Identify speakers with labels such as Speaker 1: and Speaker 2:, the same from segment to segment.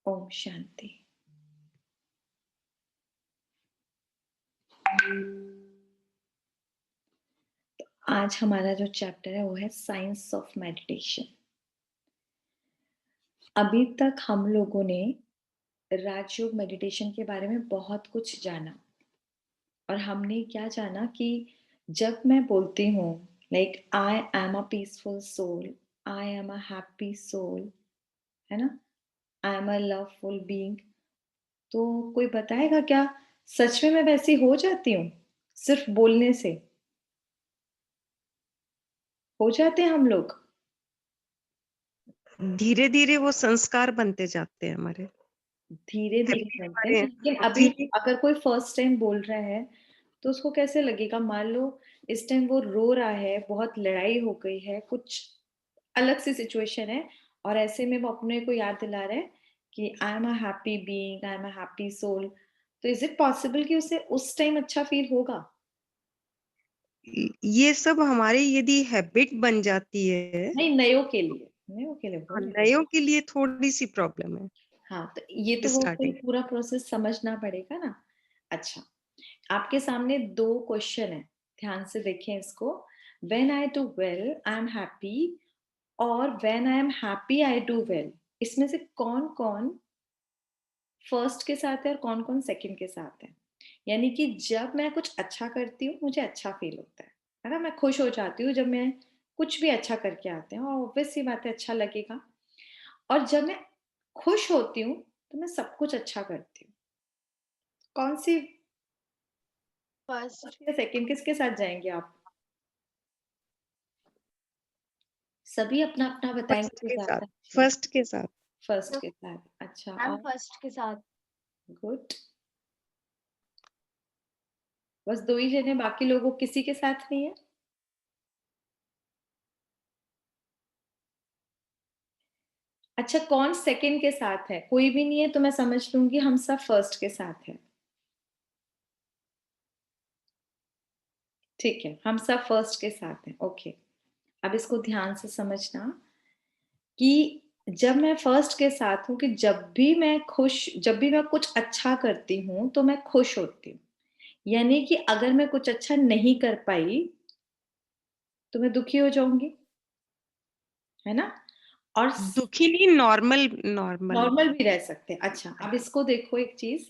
Speaker 1: ओम शांति। तो आज हमारा जो चैप्टर है वो है साइंस ऑफ मेडिटेशन। अभी तक हम लोगों ने राजयोग मेडिटेशन के बारे में बहुत कुछ जाना, और हमने क्या जाना कि जब मैं बोलती हूँ like I am a peaceful soul, I am a happy soul, है ना, I am a loveful being, तो कोई बताएगा क्या सच में मैं वैसी हो जाती हूँ? सिर्फ बोलने से हो जाते हैं हम लोग?
Speaker 2: धीरे धीरे वो संस्कार बनते जाते हैं हमारे।
Speaker 1: धीरे धीरे
Speaker 2: हैप्पी
Speaker 1: बनते हैं,
Speaker 2: हमारे
Speaker 1: लेकिन अभी
Speaker 2: धीरे
Speaker 1: अगर कोई फर्स्ट टाइम बोल रहा है तो उसको कैसे लगेगा? मान लो इस टाइम वो रो रहा है, बहुत लड़ाई हो गई है, कुछ अलग सी सिचुएशन है, और ऐसे में वो अपने को याद दिला रहा है कि I am a happy being, I am a happy soul, तो इज इट पॉसिबल कि उसे उस टाइम अच्छा फील होगा?
Speaker 2: ये सब हमारी यदि हैबिट बन जाती है,
Speaker 1: नहीं, नयों के लिए बोल रहे हैं।
Speaker 2: नयों के लिए थोड़ी सी प्रॉब्लम है
Speaker 1: हाँ, तो ये तो वो फिर
Speaker 2: स्टार्टिंग।
Speaker 1: पूरा प्रोसेस समझना पड़ेगा ना। अच्छा, आपके सामने 2 क्वेश्चन है, ध्यान से देखें इसको। When I do well I am happy, और when I am happy I do well, इसमें से कौन-कौन फर्स्ट के साथ है और कौन-कौन सेकंड के साथ है? यानी कि जब मैं कुछ अच्छा करती हूँ, मुझे अच्छा फ़ील होता है ना? मैं खुश हो जाती हूँ जब मैं कुछ भी अच्छा करके आते हैं, और ऑब्वियस सी बात है अच्छा लगेगा। और जब मैं खुश होती हूँ, तो मैं सब कुछ अच्छा करती हूँ। कौन-सी
Speaker 3: फर्स्ट।
Speaker 1: फर्स्ट या सेकंड, किसके साथ जाएँगे आप? सभी अपना-अपना बताएँगे
Speaker 2: फर्स्ट
Speaker 1: तो
Speaker 2: के साथ,
Speaker 1: ज़्यादा अच्छा है।
Speaker 2: फर्स्ट के साथ।
Speaker 1: फर्स्ट के साथ, अच्छा,
Speaker 3: मैम
Speaker 1: और?
Speaker 3: फर्स्ट के साथ।
Speaker 1: गुड। बस 2 ही जने, बाकी लोगों किसी के साथ नहीं है? अच्छा, कौन सेकंड के साथ है? कोई भी नहीं है तो मैं समझ लूँगी हम सब फर्स्ट के साथ हैं। ठीक है, हम सब फर्स्ट के साथ हैं, ओके। अब इसको ध्यान से समझना कि जब मैं फर्स्ट के साथ हूँ, कि जब भी मैं कुछ अच्छा करती हूँ, तो मैं खुश होती हूँ। यानी कि अगर मैं कुछ अच्छा नहीं कर पाई, तो मैं दुखी हो जाऊँगी, है ना? और
Speaker 2: दुखी नहीं, नॉर्मल नॉर्मल।
Speaker 1: नॉर्मल भी रह सकते हैं। अच्छा, अब इसको देखो एक चीज़,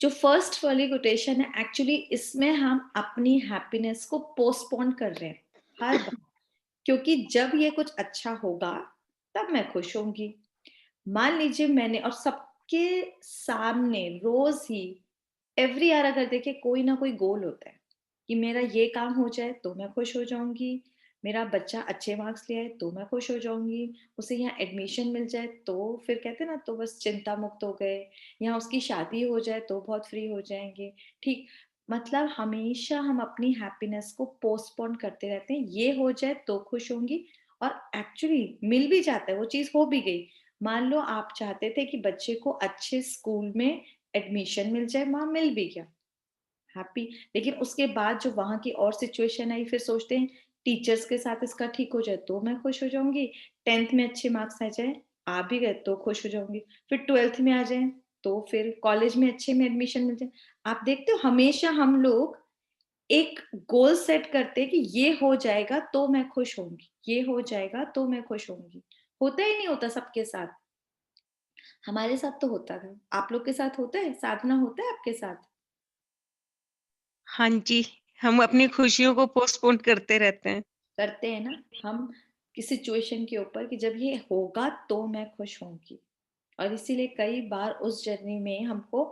Speaker 1: जो फर्स्ट वाली कोटेशन है, एक्चुअली इसमें हम अपनी हैप्पीनेस को पोस्टपोन कर रहे हैं हर बार, क्योंकि जब ये कुछ अच्छा होगा, तब मैं खुश होंगी। मान लीजिए मैंने, और सबके सामने रोज़ ही एवरी ईयर अगर देखें, कोई ना कोई गोल होता है कि मेरा ये काम हो जाए तो मैं खुश हो जाऊँगी, मेरा बच्चा अच्छे मार्क्स ले आए तो मैं खुश हो जाऊँगी, उसे यहाँ एडमिशन मिल जाए तो फिर कहते हैं ना, तो बस चिंता मुक्त हो गए, यहाँ उसकी शादी हो जाए तो बहुत फ्री हो जाएँगे, ठीक? मतलब हमेशा हम अपनी हैप्पीनेस को पोस्टपोन करते रहते हैं, ये हो जाए तो खुश होंगी, और एक्चुअली मिल भी जाता है, वो चीज़ हो भी गई। मान लो आप चाहते थे कि बच्चे को अच्छे स्कूल में एडमिशन मिल जाए, वहाँ मिल भी गया, हैप्पी। लेकिन उसके बाद जो वहाँ की और सिचुएशन आई, फिर सोचते हैं टीचर्स के साथ इसका ठीक हो जाए तो मैं खुश हो जाऊँगी, 10th में अच्छे मार्क्स आ जाए, आ भी गए तो खुश हो जाऊँगी, फिर 12th में आ जाएँ, तो फिर कॉलेज में अच्छे में एडमिशन मिल जाए। आप देखते हो हमेशा हम लोग एक गोल सेट करते हैं कि ये हो जाएगा तो मैं खुश होंगी, ये हो जाएगा तो मैं खुश होंगी। होता ही नहीं होता सबके साथ। हमारे साथ तो होता था। आप लोग के साथ होता है? साधना होता है आपके साथ?
Speaker 2: हाँ जी, हम अपनी खुशियों को पोस्टपोन करते रहते हैं।
Speaker 1: करते हैं ना हम, किस सिचुएशन के ऊपर कि जब ये होगा तो मैं खुश होंगी, और इसीलिए कई बार उस जर्नी में हमको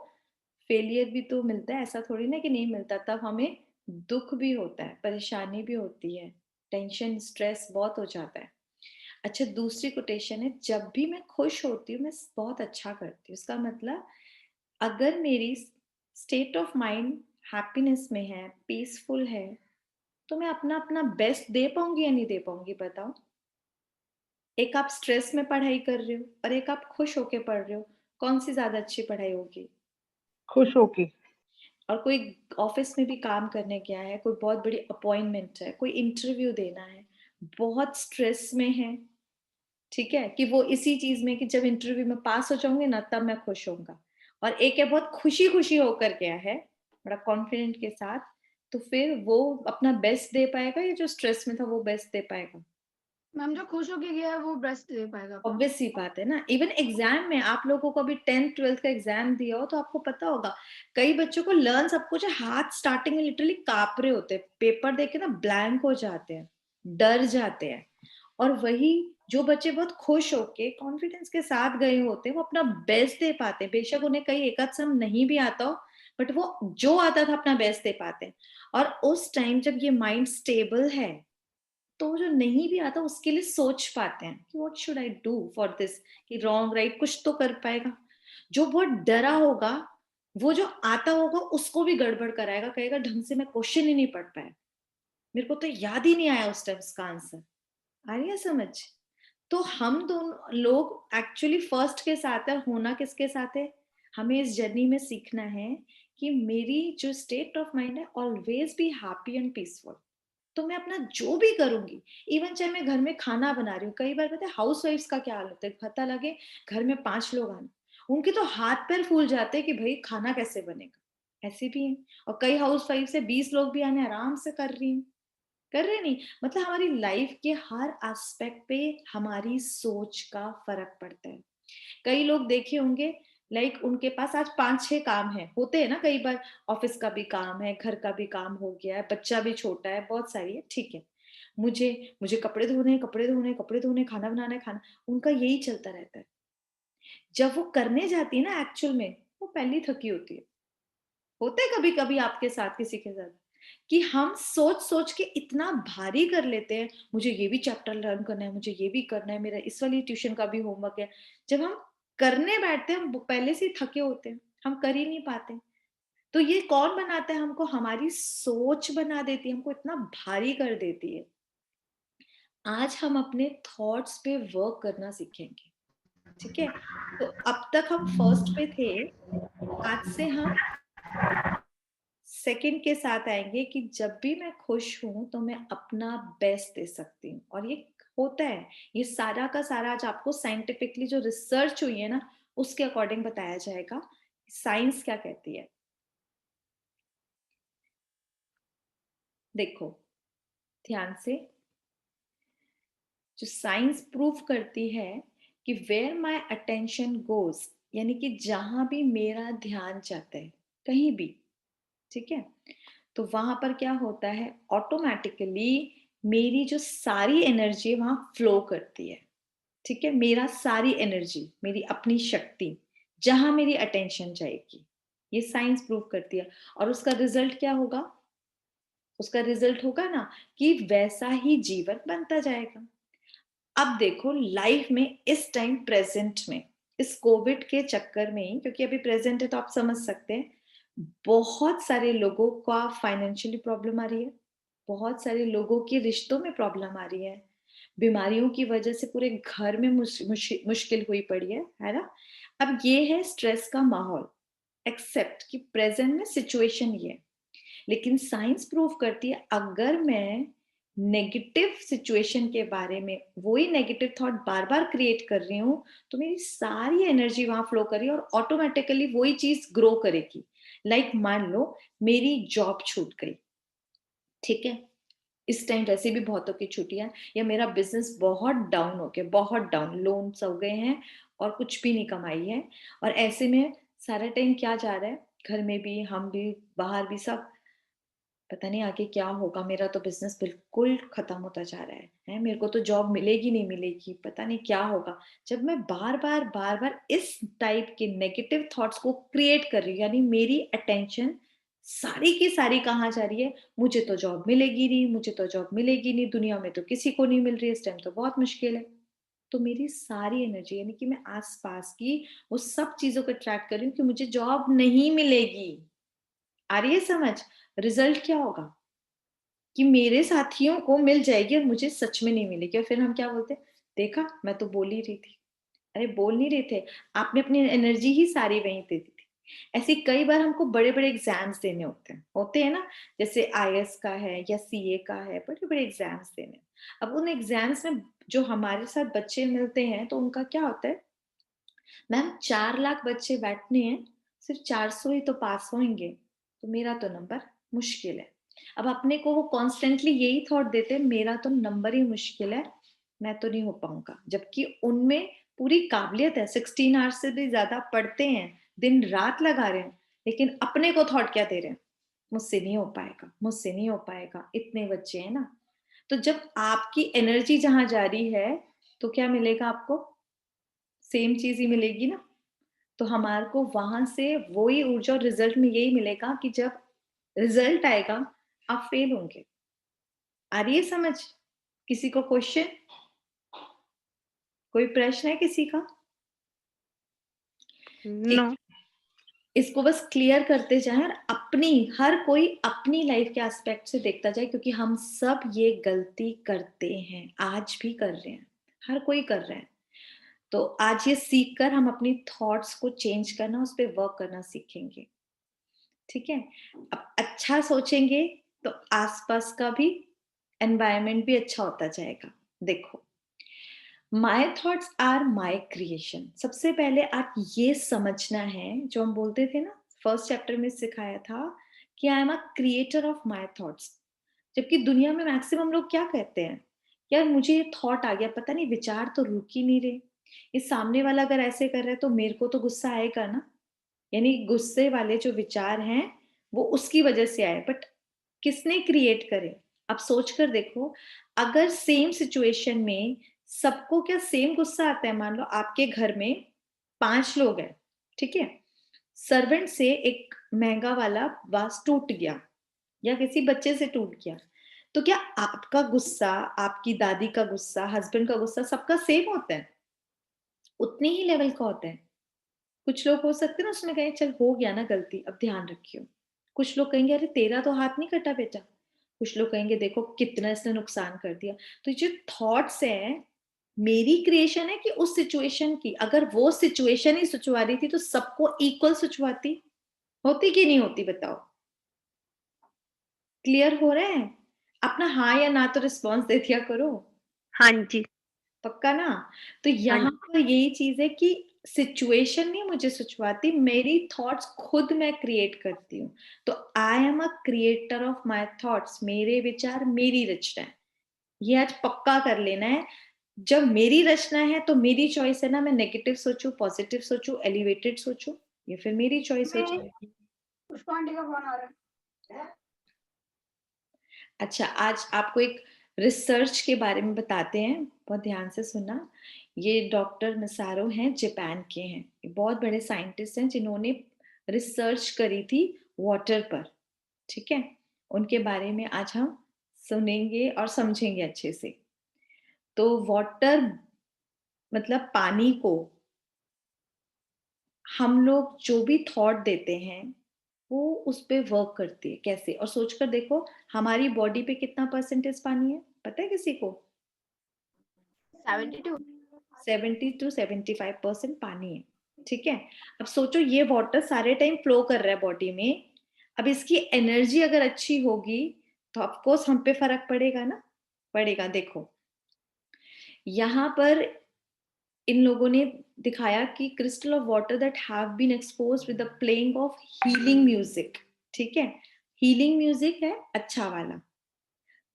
Speaker 1: फेलियर भी तो मिलता है, ऐसा थोड़ी ना कि नहीं मिलता, तब हमें दुख भी होता है, परेशानी भी होती है, टेंशन स्ट्रेस बहुत हो जाता है। अच्छा, दूसरी कोटेशन है, जब भी मैं खुश होती हूँ मैं बहुत अच्छा करती हूँ, इसका मतलब अगर मेरी स्टेट ऑफ माइंड हैप्पीनेस में है, पीसफुल है, तो मैं अपना बेस्ट दे पाऊंगी या नहीं दे पाऊंगी, बताओ? एक आप स्ट्रेस में पढ़ाई कर रहे हो और एक आप खुश होके पढ़ रहे हो, कौन सी ज्यादा अच्छी पढ़ाई होगी?
Speaker 4: खुश होके।
Speaker 1: और कोई ऑफिस में भी काम करने गया है, कोई बहुत बड़ी अपॉइंटमेंट है, कोई इंटरव्यू देना है, बहुत स्ट्रेस में है, ठीक है, कि वो इसी चीज में कि जब इंटरव्यू में पास हो जाऊंगे ना तब मैं खुश होऊंगा। और एक है बहुत खुशी खुशी होकर गया है, बड़ा कॉन्फिडेंट के साथ, तो फिर वो अपना बेस्ट दे पाएगा, या जो स्ट्रेस में था वो बेस्ट दे पाएगा?
Speaker 3: मैम जो खुश होके गया है वो बेस्ट दे पाएगा अपना।
Speaker 1: ऑब्वियस सी बात है ना। इवन एग्जाम में आप लोगों को अभी 10th 12th का एग्जाम दिया हो तो आपको पता होगा, कई बच्चों को लर्न सब कुछ है, हाथ स्टार्टिंग में लिटरली कांप रहे होते हैं, पेपर देख के ना ब्लैंक हो जाते हैं, डर जाते हैं। और वही जो बच्चे बहुत खुश होके कॉन्फिडेंस के साथ गए होते हैं वो अपना बेस्ट दे पाते हैं, बेशक उन्हें कई एक आध सम नहीं भी आता हो, बट वो जो आता था अपना बेस्ट दे पाते हैं। और उस टाइम जब ये माइंड स्टेबल है, तो जो नहीं भी आता उसके लिए सोच पाते हैं कि what should I do for this, कि रॉन्ग राइट कुछ तो कर पाएगा। जो बहुत डरा होगा, वो जो आता होगा उसको भी गड़बड़ कराएगा, कहेगा ढंग से मैं क्वेश्चन ही नहीं पढ़ पाया, मेरे को तो याद ही नहीं आया उस टाइम उसका आंसर। आ रही है समझ? तो हम दोनों लोग एक्चुअली फर्स्ट के साथ है, होना किसके साथ है? हमें इस जर्नी में सीखना है कि मेरी जो स्टेट ऑफ माइंड है always be happy and peaceful. तो मैं अपना जो भी करूंगी, इवन चाहे मैं घर में खाना बना रही हूँ, कई बार पता है हाउस वाइफ्स का क्या हाल होता है, पता लगे घर में 5 लोग आने, उनके तो हाथ पैर फूल जाते हैं कि भाई खाना कैसे बनेगा। ऐसे भी है। और कई हाउस वाइफ से 20 लोग भी आने आराम से कर रही हूँ, कर रहे नहीं। मतलब हमारी लाइफ के हर एस्पेक्ट पे हमारी सोच का फर्क पड़ता है। कई लोग देखे होंगे, लाइक उनके पास आज 5-6 काम है, होते हैं ना कई बार, ऑफिस का भी काम है, घर का भी काम हो गया है, बच्चा भी छोटा है, बहुत सारी है, ठीक है। मुझे मुझे कपड़े धोने, कपड़े धोने, कपड़े धोने, खाना बनाना है, खाना, उनका यही चलता रहता है। जब वो करने जाती है ना एक्चुअल में, वो पहली थकी होती है। होता है कभी कभी आपके साथ, किसी के साथ, कि हम सोच सोच के इतना भारी कर लेते हैं, मुझे ये भी चैप्टर लर्न करना है, मुझे ये भी करना है, मेरा इस वाली ट्यूशन का भी होमवर्क है। जब हम करने बैठते हैं, हम पहले से ही थके होते हैं, हम कर ही नहीं पाते। तो ये कौन बनाता है हमको? हमारी सोच बना देती है, हमको इतना भारी कर देती है। आज हम अपने थॉट्स पे वर्क करना सीखेंगे, ठीक है? तो अब तक हम फर्स्ट पे थे, आज से हम सेकंड के साथ आएंगे कि जब भी मैं खुश हूं तो मैं अपना बेस्ट दे सकती हूँ। और ये होता है, ये सारा का सारा आज आपको साइंटिफिकली जो रिसर्च हुई है ना, उसके अकॉर्डिंग बताया जाएगा। साइंस क्या कहती है, देखो ध्यान से। जो साइंस प्रूव करती है कि वेयर माय अटेंशन गोज, यानी कि जहां भी मेरा ध्यान जाता है, कहीं भी, ठीक है, तो वहां पर क्या होता है, ऑटोमेटिकली मेरी जो सारी एनर्जी है वहां फ्लो करती है। ठीक है, मेरा सारी एनर्जी, मेरी अपनी शक्ति, जहां मेरी अटेंशन जाएगी, ये साइंस प्रूव करती है। और उसका रिजल्ट क्या होगा? उसका रिजल्ट होगा ना कि वैसा ही जीवन बनता जाएगा। अब देखो लाइफ में इस टाइम प्रेजेंट में, इस कोविड के चक्कर में ही, क्योंकि अभी प्रेजेंट है तो आप समझ सकते हैं, बहुत सारे लोगों का फाइनेंशियली प्रॉब्लम आ रही है, बहुत सारे लोगों के रिश्तों में प्रॉब्लम आ रही है, बीमारियों की वजह से पूरे घर में मुश्किल हुई पड़ी है ना? अब ये है स्ट्रेस का माहौल, एक्सेप्ट कि प्रेजेंट में सिचुएशन ये है। लेकिन साइंस प्रूव करती है अगर मैं नेगेटिव सिचुएशन के बारे में वही नेगेटिव थॉट बार बार क्रिएट कर रही हूँ, तो मेरी सारी एनर्जी वहां फ्लो कर रही है और ऑटोमेटिकली वही चीज ग्रो करेगी। लाइक मान लो मेरी जॉब छूट गई, ठीक है, इस टाइम वैसे भी बहुतों की छुट्टियां, या मेरा बिजनेस बहुत डाउन हो गया, बहुत डाउन, लोन्स हो गए हैं और कुछ भी नहीं कमाई है। और ऐसे में सारा टाइम क्या जा रहा है, घर में भी, हम भी, बाहर भी, सब पता नहीं आगे क्या होगा, मेरा तो बिजनेस बिल्कुल खत्म होता जा रहा है, मेरे को तो जॉब मिलेगी नहीं मिलेगी, पता नहीं क्या होगा। जब मैं बार बार इस टाइप के नेगेटिव थॉट्स को क्रिएट कर रही हूँ, यानी मेरी अटेंशन सारी की सारी कहाँ जा रही है, मुझे तो जॉब मिलेगी नहीं, मुझे तो जॉब मिलेगी नहीं, दुनिया में तो किसी को नहीं मिल रही है, इस टाइम तो बहुत मुश्किल है। तो मेरी सारी एनर्जी, यानी कि मैं आसपास की वो सब चीजों को ट्रैक कर रही हूँ कि मुझे जॉब नहीं मिलेगी। आ रही है समझ? रिजल्ट क्या होगा कि मेरे साथियों को मिल जाएगी और मुझे सच में नहीं मिलेगी। और फिर हम क्या बोलते हैं, देखा मैं तो बोल ही रही थी। अरे बोल नहीं रहे थे, आपने अपनी एनर्जी ही सारी वहीं दे दी थी। ऐसे कई बार हमको बड़े बड़े एग्जाम्स देने होते हैं ना, जैसे आईएएस का है या सीए का है, बड़े बड़े एग्जाम्स देने, अब उन एग्जाम्स में जो हमारे साथ बच्चे मिलते हैं तो उनका क्या होता है, मैम 4 लाख बच्चे बैठने हैं, सिर्फ 400 ही तो पास होंगे, तो मेरा तो नंबर मुश्किल है। अब अपने को वो कॉन्स्टेंटली यही थॉट देते हैं, मेरा तो नंबर ही मुश्किल है, मैं तो नहीं हो पाऊंगा, जबकि उनमें पूरी काबिलियत है, 16 आवर्स से भी ज्यादा पढ़ते हैं, दिन रात लगा रहे हैं, लेकिन अपने को थॉट क्या दे रहे हैं, मुझसे नहीं हो पाएगा, मुझसे नहीं हो पाएगा, इतने बच्चे हैं ना। तो जब आपकी एनर्जी जहां जा रही है तो क्या मिलेगा आपको, सेम चीज ही मिलेगी ना। तो हमारे को वहां से वही ऊर्जा, और रिजल्ट में यही मिलेगा कि जब रिजल्ट आएगा आप फेल होंगे। आ रही है समझ? किसी को क्वेश्चन, कोई प्रश्न है किसी का?
Speaker 2: नो।
Speaker 1: ठीक, इसको बस क्लियर करते जाएं और अपनी, हर कोई अपनी लाइफ के एस्पेक्ट से देखता जाए, क्योंकि हम सब ये गलती करते हैं, आज भी कर रहे हैं, हर कोई कर रहे हैं। तो आज ये सीख कर हम अपनी थॉट्स को चेंज करना, उस पर वर्क करना सीखेंगे। ठीक है, अब अच्छा सोचेंगे तो आसपास का भी एनवायरनमेंट भी अच्छा होता जाएगा। देखो, my thoughts are my creation, सबसे पहले आप ये समझना है, जो हम बोलते थे ना फर्स्ट चैप्टर में सिखाया था कि I am a creator of my thoughts. जबकि दुनिया में मैक्सिमम लोग क्या कहते हैं, यार मुझे ये थॉट आ गया, पता नहीं विचार तो रुक ही नहीं रहे, इस सामने वाला अगर ऐसे कर रहा है तो मेरे को तो गुस्सा आएगा ना। यानी गुस्से वाले जो विचार हैं वो उसकी वजह से आए, बट किसने क्रिएट करे? आप सोच कर देखो, अगर सेम सिचुएशन में सबको क्या सेम गुस्सा आता है? मान लो आपके घर में 5 लोग हैं, ठीक है, सर्वेंट से एक महंगा वाला वास टूट गया या किसी बच्चे से टूट गया, तो क्या आपका गुस्सा, आपकी दादी का गुस्सा, हस्बैंड का गुस्सा सबका सेम होता है? उतने ही लेवल का होता है। कुछ लोग हो सकते हैं ना उसमें कहें चल हो गया ना गलती, अब ध्यान रखियो। कुछ लोग कहेंगे अरे तेरा तो हाथ नहीं कटा बेटा। कुछ लोग कहेंगे देखो कितना इसने नुकसान कर दिया। तो जो थॉट्स है, मेरी क्रिएशन है कि उस सिचुएशन की, अगर वो सिचुएशन ही सुचवा रही थी तो सबको इक्वल सुचवाती, होती कि नहीं होती बताओ? क्लियर हो रहा है? अपना हाँ या ना तो रिस्पॉन्स दे दिया करो।
Speaker 2: हाँ जी।
Speaker 1: पक्का ना? तो
Speaker 2: हाँ
Speaker 1: यहाँ
Speaker 2: जी।
Speaker 1: पर यही चीज है कि सिचुएशन नहीं मुझे सुचवाती, मेरी थॉट्स खुद मैं क्रिएट करती हूँ। तो आई am a creator of my thoughts, मेरे विचार मेरी रचना है, ये आज पक्का कर लेना है। जब मेरी रचना है तो मेरी चॉइस है ना, मैं नेगेटिव सोचूं, पॉजिटिव सोचूं, एलिवेटेड सोचूं, ये फिर मेरी चॉइस हो
Speaker 3: मैं
Speaker 1: जाएगी।
Speaker 3: पुष्पा आंटी का फोन आ रहा है।
Speaker 1: अच्छा, आज आपको एक रिसर्च के बारे में बताते हैं, बहुत ध्यान से सुनना। ये डॉक्टर मसारो हैं, जापान के हैं, ये बहुत बड़े साइंटिस्ट हैं जिन्होंने रिसर्च करी थी वाटर पर। ठीक है, उनके बारे में आज हम सुनेंगे और समझेंगे अच्छे से। तो वाटर मतलब पानी को हम लोग जो भी थॉट देते हैं वो उस पे वर्क करती है। कैसे? और सोचकर देखो, हमारी बॉडी पे कितना परसेंटेज पानी है पता है किसी को?
Speaker 3: 72।
Speaker 1: 70 to 75% पानी है। ठीक है, अब सोचो ये वाटर सारे टाइम फ्लो कर रहा है बॉडी में, अब इसकी एनर्जी अगर अच्छी होगी तो ऑफकोर्स हम पे फर्क पड़ेगा ना, पड़ेगा। देखो यहाँ पर इन लोगों ने दिखाया कि crystal of water that have been exposed with the playing of healing music, ठीक है, हीलिंग म्यूजिक है अच्छा वाला,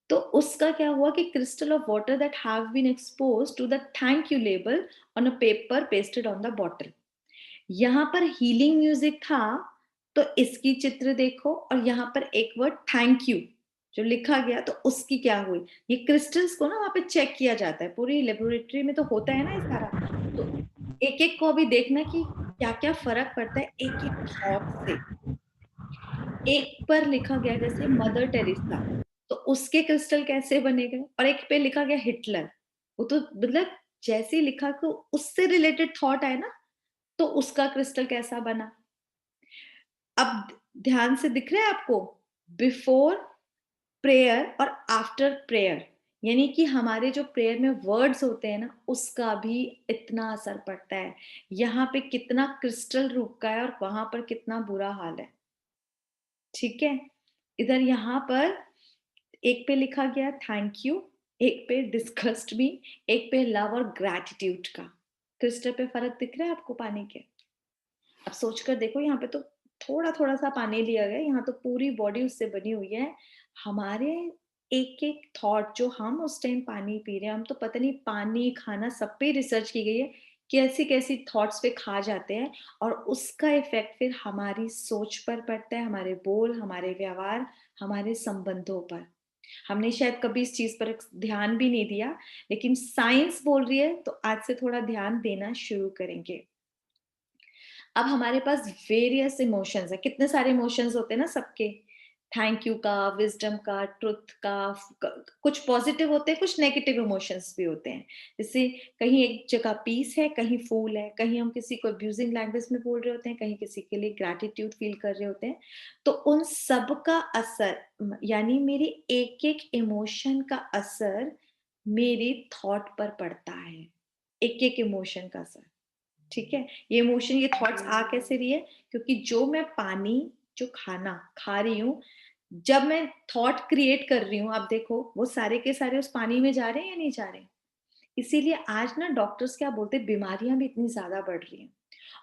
Speaker 1: तो उसका क्या हुआ कि crystal of water that have been expose to the thank you label on a paper pasted on the bottle, यहाँ पर हीलिंग म्यूजिक था, तो इसकी चित्र देखो, और यहाँ पर एक वर्ड थैंक यू जो लिखा गया, तो उसकी क्या हुई? ये क्रिस्टल्स को ना वहां पे चेक किया जाता है, पूरी लेबोरेटरी में तो होता है ना ये सारा, तो एक एक को अभी देखना कि क्या क्या फर्क पड़ता है एक एक थॉट से। एक पर लिखा गया जैसे मदर टेरेसा, तो उसके क्रिस्टल कैसे बनेगा? और एक पे लिखा गया हिटलर, वो तो मतलब जैसे ही लिखा को उससे रिलेटेड थॉट आए ना, तो उसका क्रिस्टल कैसा बना? अब ध्यान से दिख रहा है आपको? बिफोर प्रेयर और आफ्टर प्रेयर, यानी कि हमारे जो प्रेयर में वर्ड्स होते हैं ना उसका भी इतना असर पड़ता है। यहाँ पे कितना क्रिस्टल रुक का है और वहां पर कितना बुरा हाल है। ठीक है, इधर यहाँ पर एक पे लिखा गया थैंक यू, एक पे डिस्गस्ट भी, एक पे लव और ग्रैटिट्यूड का। क्रिस्टल पे फर्क दिख रहा है आपको पानी के? अब सोच कर देखो, यहाँ पे तो थोड़ा थोड़ा सा पानी लिया गया, यहाँ तो पूरी बॉडी उससे बनी हुई है। हमारे एक एक थॉट जो हम उस टाइम पानी पी रहे हैं, हम तो पता नहीं पानी खाना सब पे रिसर्च की गई है कैसी कैसी थॉट्स पे खा जाते हैं, और उसका इफेक्ट फिर हमारी सोच पर पड़ता है, हमारे बोल, हमारे व्यवहार, हमारे संबंधों पर। हमने शायद कभी इस चीज पर ध्यान भी नहीं दिया, लेकिन साइंस बोल रही है तो आज से थोड़ा ध्यान देना शुरू करेंगे। अब हमारे पास वेरियस इमोशंस है, कितने सारे इमोशंस होते हैं ना सबके, थैंक यू का, विजडम का, ट्रुथ का, कुछ पॉजिटिव होते हैं, कुछ नेगेटिव इमोशंस भी होते हैं। जैसे कहीं एक जगह पीस है, कहीं फूल है, कहीं हम किसी को अब्यूजिंग लैंग्वेज में बोल रहे होते हैं, कहीं किसी के लिए ग्रैटिट्यूड फील कर रहे होते हैं। तो उन सब का असर, यानी मेरी एक एक इमोशन का असर मेरे थॉट पर पड़ता है, एक एक इमोशन का असर। ठीक है, ये इमोशन, ये थॉट्स आ कैसे रही है? क्योंकि जो मैं पानी, जो खाना खा रही हूँ, जब मैं थॉट क्रिएट कर रही हूँ, आप देखो वो सारे के सारे उस पानी में जा रहे हैं या नहीं जा रहे हैं? इसीलिए आज ना डॉक्टर्स क्या बोलते हैं, बीमारियां भी इतनी ज्यादा बढ़ रही हैं,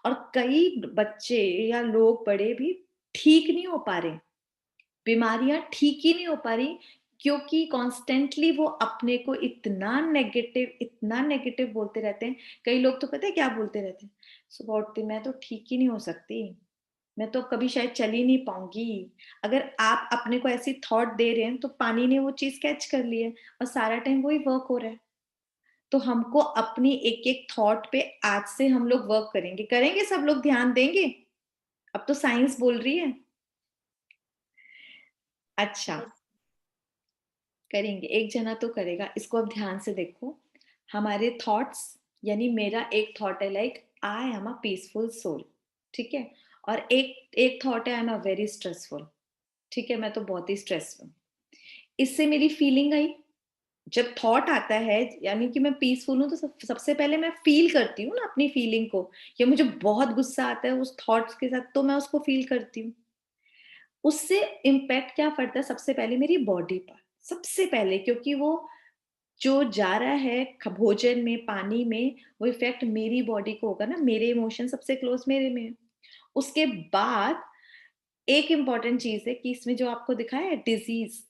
Speaker 1: और कई बच्चे या लोग बड़े भी ठीक नहीं हो पा रहे, बीमारियां ठीक ही नहीं हो पा रही, क्योंकि कॉन्स्टेंटली वो अपने को इतना नेगेटिव बोलते रहते हैं। कई लोग तो पता है क्या बोलते रहते हैं, सुबह उठते मैं तो ठीक ही नहीं हो सकती, मैं तो कभी शायद चल ही नहीं पाऊंगी। अगर आप अपने को ऐसी थॉट दे रहे हैं तो पानी ने वो चीज कैच कर ली है, और सारा टाइम वही वर्क हो रहा है। तो हमको अपनी एक एक थॉट पे आज से हम लोग वर्क करेंगे, करेंगे सब लोग, ध्यान देंगे। अब तो साइंस बोल रही है। अच्छा, करेंगे, एक जना तो करेगा। इसको अब ध्यान से देखो, हमारे थॉट्स, यानी मेरा एक थॉट है like I am a peaceful soul, ठीक है, और एक एक थॉट है I am a very stressful, ठीक है, मैं तो बहुत ही स्ट्रेस हूँ। इससे मेरी फीलिंग आई, जब थॉट आता है यानी कि मैं पीसफुल हूँ, तो सबसे पहले मैं फील करती हूँ ना अपनी फीलिंग को, या मुझे बहुत गुस्सा आता है उस थॉट्स के साथ, तो मैं उसको फील करती हूँ। उससे इम्पैक्ट क्या पड़ता है सबसे पहले मेरी बॉडी पर, सबसे पहले, क्योंकि वो जो जा रहा है भोजन में, पानी में, वो इफेक्ट मेरी बॉडी को होगा ना, मेरे इमोशन सबसे क्लोज मेरे में है। उसके बाद एक इंपॉर्टेंट चीज है कि इसमें जो आपको दिखाया है डिजीज,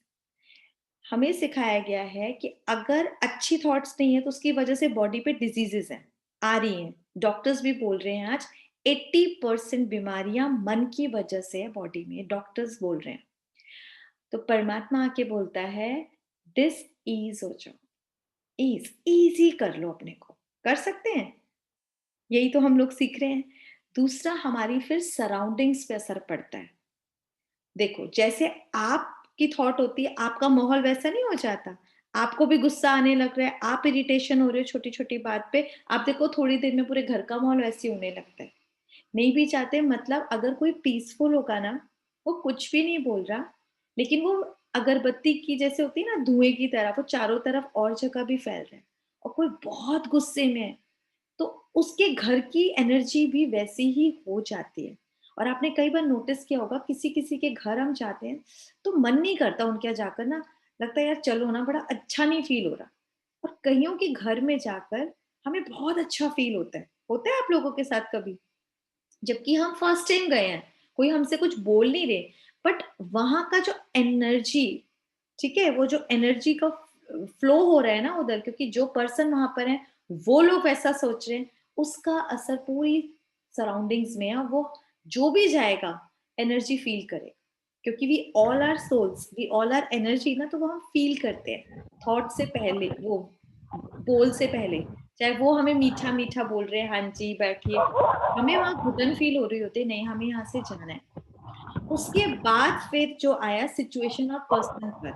Speaker 1: हमें सिखाया गया है कि अगर अच्छी थॉट्स नहीं है तो उसकी वजह से बॉडी पे डिजीजेस हैं, आ रही हैं। डॉक्टर्स भी बोल रहे हैं आज 80% बीमारियां मन की वजह से है बॉडी में, डॉक्टर्स बोल रहे हैं। तो परमात्मा आके बोलता है डिस ईज हो जाओ, इजी कर लो अपने को, कर सकते हैं, यही तो हम लोग सीख रहे हैं। दूसरा, हमारी फिर सराउंडिंग्स पे असर पड़ता है। देखो, जैसे आपकी थॉट होती है, आपका माहौल वैसा नहीं हो जाता, आपको भी गुस्सा आने लग रहा है, आप इरिटेशन हो रहे हो छोटी छोटी बात पे, आप देखो थोड़ी देर में पूरे घर का माहौल वैसे होने लगता है। नहीं भी चाहते, मतलब अगर कोई पीसफुल होगा ना, वो कुछ भी नहीं बोल रहा, लेकिन वो अगरबत्ती की जैसे होती है ना, धुएं की तरह वो चारों तरफ और जगह भी फैल रहा है। और कोई बहुत गुस्से में है, तो उसके घर की एनर्जी भी वैसी ही हो जाती है। और आपने कई बार नोटिस किया होगा, किसी किसी के घर हम जाते हैं तो मन नहीं करता उनके यहाँ जाकर ना, लगता है यार चलो ना, बड़ा अच्छा नहीं फील हो रहा। और कईयों के घर में जाकर हमें बहुत अच्छा फील होता है आप लोगों के साथ कभी, जबकि हम फर्स्ट टाइम गए हैं, कोई हमसे कुछ बोल नहीं रहे, बट वहां का जो एनर्जी, ठीक है, वो जो एनर्जी का फ्लो हो रहा है ना उधर, क्योंकि जो पर्सन वहां पर है वो लोग वैसा सोच रहे हैं, उसका असर पूरी सराउंडिंग्स में है, और वो जो भी जाएगा एनर्जी फील करे, क्योंकि we all are souls, we all are energy ना, तो वो हम फील करते हैं थॉट से पहले, वो बोल से पहले। चाहे वो हमें मीठा मीठा बोल रहे हैं, हाँ जी बैठिए, हमें वहां घुटन फील हो रही होती है, नहीं हमें यहाँ से जाना है। उसके बाद फिर जो आया सिचुएशन और पर्सन पर,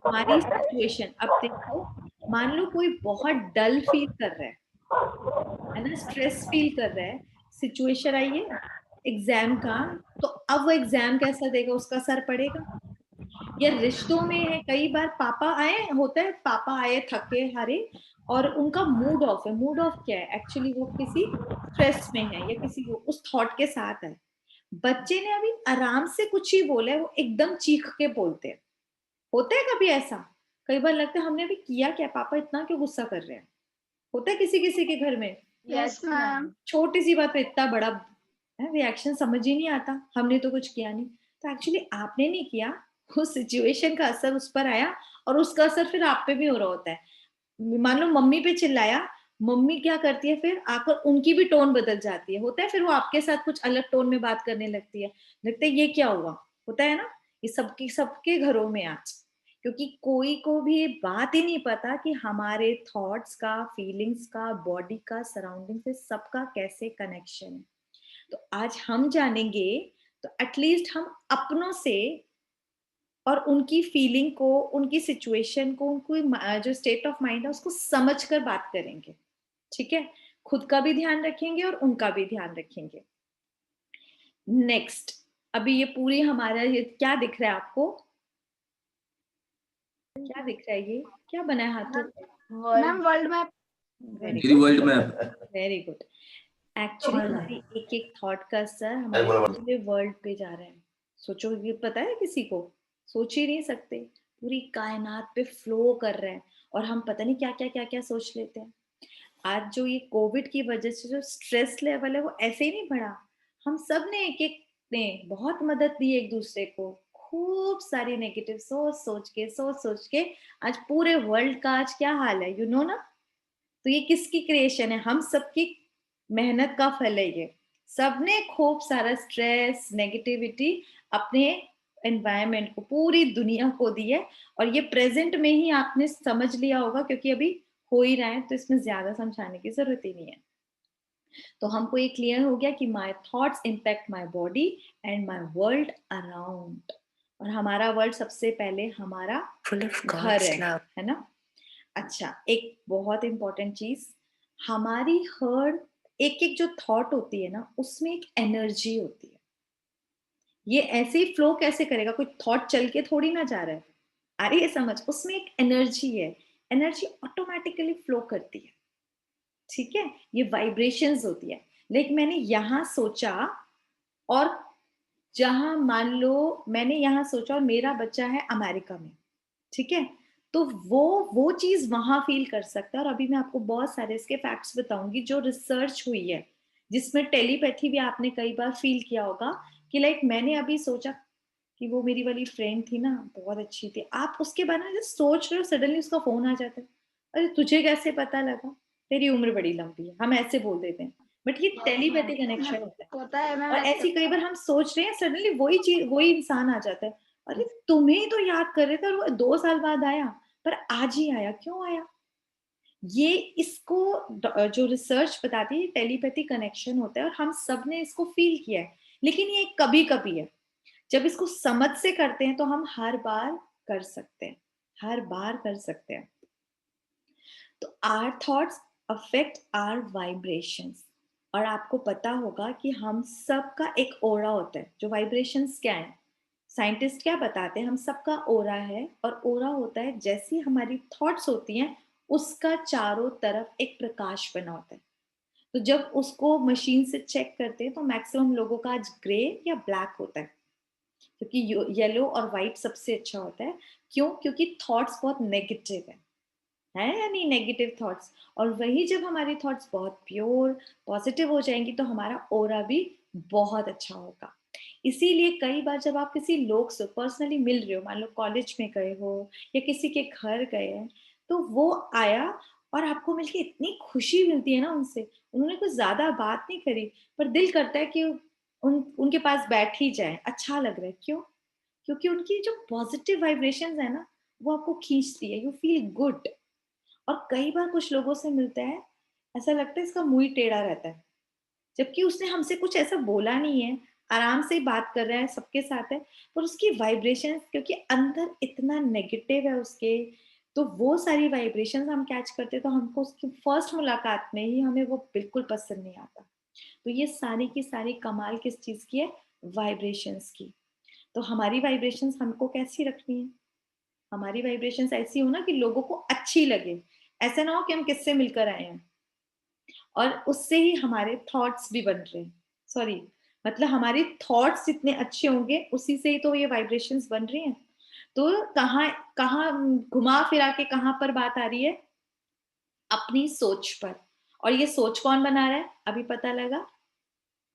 Speaker 1: हमारी सिचुएशन, अब देखो, मान लो कोई बहुत डल फील कर रहा है ना, स्ट्रेस फील कर रहा है, सिचुएशन आई है एग्जाम का, तो अब वो एग्जाम कैसा देगा, उसका असर पड़ेगा। या रिश्तों में है, कई बार पापा आए, होता है पापा आए थके हारे, और उनका मूड ऑफ है, मूड ऑफ क्या है एक्चुअली, वो किसी स्ट्रेस में है, या किसी उस थॉट के साथ है। बच्चे ने अभी आराम से कुछ ही बोला है, वो एकदम चीख के बोलते हैं, होता है कभी ऐसा? कई बार लगता है हमने अभी किया क्या, पापा इतना क्यों गुस्सा कर रहे हैं। होता है किसी किसी के घर में,
Speaker 3: यस मैम।
Speaker 1: छोटी सी बात पे इतना बड़ा रिएक्शन, समझ ही नहीं आता, हमने तो कुछ किया नहीं। तो एक्चुअली आपने नहीं किया, उस सिचुएशन का असर उस पर आया और उसका असर फिर आप पे भी हो रहा होता है। मान लो मम्मी पे चिल्लाया, मम्मी क्या करती है फिर आकर, उनकी भी टोन बदल जाती है, होता है फिर वो आपके साथ कुछ अलग टोन में बात करने लगती है, लगता है ये क्या हुआ, होता है ना। ये सबके सबके घरों में आज, क्योंकि कोई को भी ये बात ही नहीं पता कि हमारे थॉट्स का, फीलिंग्स का, बॉडी का, सराउंडिंग से सबका कैसे कनेक्शन है। तो आज हम जानेंगे, तो एटलीस्ट हम अपनों से और उनकी फीलिंग को, उनकी सिचुएशन को, उनको जो स्टेट ऑफ माइंड है उसको समझकर बात करेंगे। ठीक है, खुद का भी ध्यान रखेंगे और उनका भी ध्यान रखेंगे। नेक्स्ट, अभी ये पूरी हमारा, ये क्या दिख रहा है आपको, क्या दिख रहा है, ये क्या बना है हाथों पे?
Speaker 3: Ma'am world map.
Speaker 1: वेरी
Speaker 4: मेरी world map.
Speaker 1: Very good. Actually हमारी एक एक थॉट का असर हमारे पूरे वर्ल्ड पे जा रहा है। सोचो, ये पता है किसी को, सोच ही नहीं सकते, पूरी कायनात पे फ्लो कर रहा है और हम पता नहीं क्या क्या क्या क्या सोच लेते हैं। आज जो ये कोविड की वजह से जो स्ट्रेस लेवल है वो ऐसे ही नहीं बढ़ा, हम सब ने एक एक ने बहुत मदद दी एक दूसरे को, खूब सारी नेगेटिव सोच सोच के आज पूरे वर्ल्ड का आज क्या हाल है, यू नो ना। तो ये किसकी क्रिएशन है, हम सबकी मेहनत का फल है ये। सबने खूब सारा स्ट्रेस, नेगेटिविटी अपने एनवायरनमेंट को, पूरी दुनिया को दी है, और ये प्रेजेंट में ही आपने समझ लिया होगा, क्योंकि अभी हो ही रहा है, तो इसमें ज्यादा समझाने की जरूरत ही नहीं है। तो हमको ये क्लियर हो गया कि my thoughts impact my body and my world around. और हमारा वर्ल्ड सबसे पहले हमारा घर है ना। अच्छा, एक बहुत इंपॉर्टेंट चीज, हमारी हर एक एक जो थॉट होती है ना, उसमें एक एनर्जी होती है। ये ऐसे ही फ्लो कैसे करेगा, कोई थॉट चल के थोड़ी ना जा रहा है, अरे ये समझ, उसमें एक एनर्जी है, एनर्जी ऑटोमेटिकली फ्लो करती है। ठीक है, ये वाइब्रेशंस होती है। लेकिन मैंने यहां सोचा, और जहां मान लो मैंने यहाँ सोचा और मेरा बच्चा है अमेरिका में, ठीक है, तो वो चीज वहां फील कर सकता है। और अभी मैं आपको बहुत सारे इसके फैक्ट्स बताऊंगी जो रिसर्च हुई है, जिसमें टेलीपैथी भी आपने कई बार फील किया होगा, कि लाइक मैंने अभी सोचा कि वो मेरी वाली फ्रेंड थी ना, बहुत अच्छी थी, आप उसके बारे में जस्ट सोच रहे हो, सडनली उसका फोन आ जाता है, अरे तुझे कैसे पता लगा, तेरी उम्र बड़ी लंबी है, हम ऐसे बोल देते हैं, बट ये टेलीपैथी कनेक्शन होता है।
Speaker 3: मैम
Speaker 1: और ऐसी कई बार हम सोच रहे हैं, सडनली वही चीज, वही इंसान आ जाता है, अरे तुम्हें तो याद कर रहे थे और वो 2 साल बाद आया, पर आज ही आया, क्यों आया। ये इसको जो रिसर्च बताती है, टेलीपैथी कनेक्शन होता है और हम सब ने इसको फील किया है। लेकिन ये कभी कभी है, जब इसको समझ से करते हैं तो हम हर बार कर सकते हैं, हर बार कर सकते हैं। तो our thoughts affect our vibrations. और आपको पता होगा कि हम सबका एक ओरा होता है, जो वाइब्रेशंस क्या है, साइंटिस्ट क्या बताते हैं, हम सबका ओरा है, और ओरा होता है जैसी हमारी थॉट्स होती हैं, उसका चारों तरफ एक प्रकाश बना होता है। तो जब उसको मशीन से चेक करते हैं तो मैक्सिमम लोगों का आज ग्रे या ब्लैक होता है, क्योंकि येलो और व्हाइट सबसे अच्छा होता है। क्यों, क्योंकि थॉट्स बहुत नेगेटिव है या नहीं, नेगेटिव थॉट्स। और वही जब हमारी थॉट्स बहुत प्योर पॉजिटिव हो जाएंगी तो हमारा ओरा भी बहुत अच्छा होगा। इसीलिए कई बार जब आप किसी लोग से पर्सनली मिल रहे हो, मान लो कॉलेज में गए हो या किसी के घर गए हैं, तो वो आया और आपको मिलके इतनी खुशी मिलती है ना उनसे, उन्होंने कुछ ज्यादा बात नहीं करी, पर दिल करता है कि उनके पास बैठ ही जाए, अच्छा लग रहा है। क्यों, क्योंकि उनकी जो पॉजिटिव वाइब्रेशंस है ना, वो आपको खींचती है, यू फील गुड। और कई बार कुछ लोगों से मिलता है, ऐसा लगता है इसका मुंह ही टेढ़ा रहता है, जबकि उसने हमसे कुछ ऐसा बोला नहीं है, आराम से ही बात कर रहा है, सबके साथ है, पर उसकी वाइब्रेशन, क्योंकि अंदर इतना नेगेटिव है उसके, तो वो सारी वाइब्रेशंस हम कैच करते हैं, तो हमको उसकी फर्स्ट मुलाकात में ही हमें वो बिल्कुल पसंद नहीं आता। तो ये सारी की सारी कमाल किस चीज की है, वाइब्रेशंस की। तो हमारी वाइब्रेशंस हमको कैसी रखनी है, हमारी वाइब्रेशंस ऐसी हो ना कि लोगों को अच्छी लगे, ऐसा ना हो कि हम किससे मिलकर आए हैं और उससे ही हमारे थॉट्स भी बन रहे हैं, सॉरी, मतलब हमारे थॉट्स जितने अच्छे होंगे उसी से ही तो ये वाइब्रेशंस बन रही हैं। तो कहाँ कहाँ घुमा फिरा के कहाँ पर बात आ रही है? अपनी सोच पर। और ये सोच कौन बना रहा है? अभी पता लगा?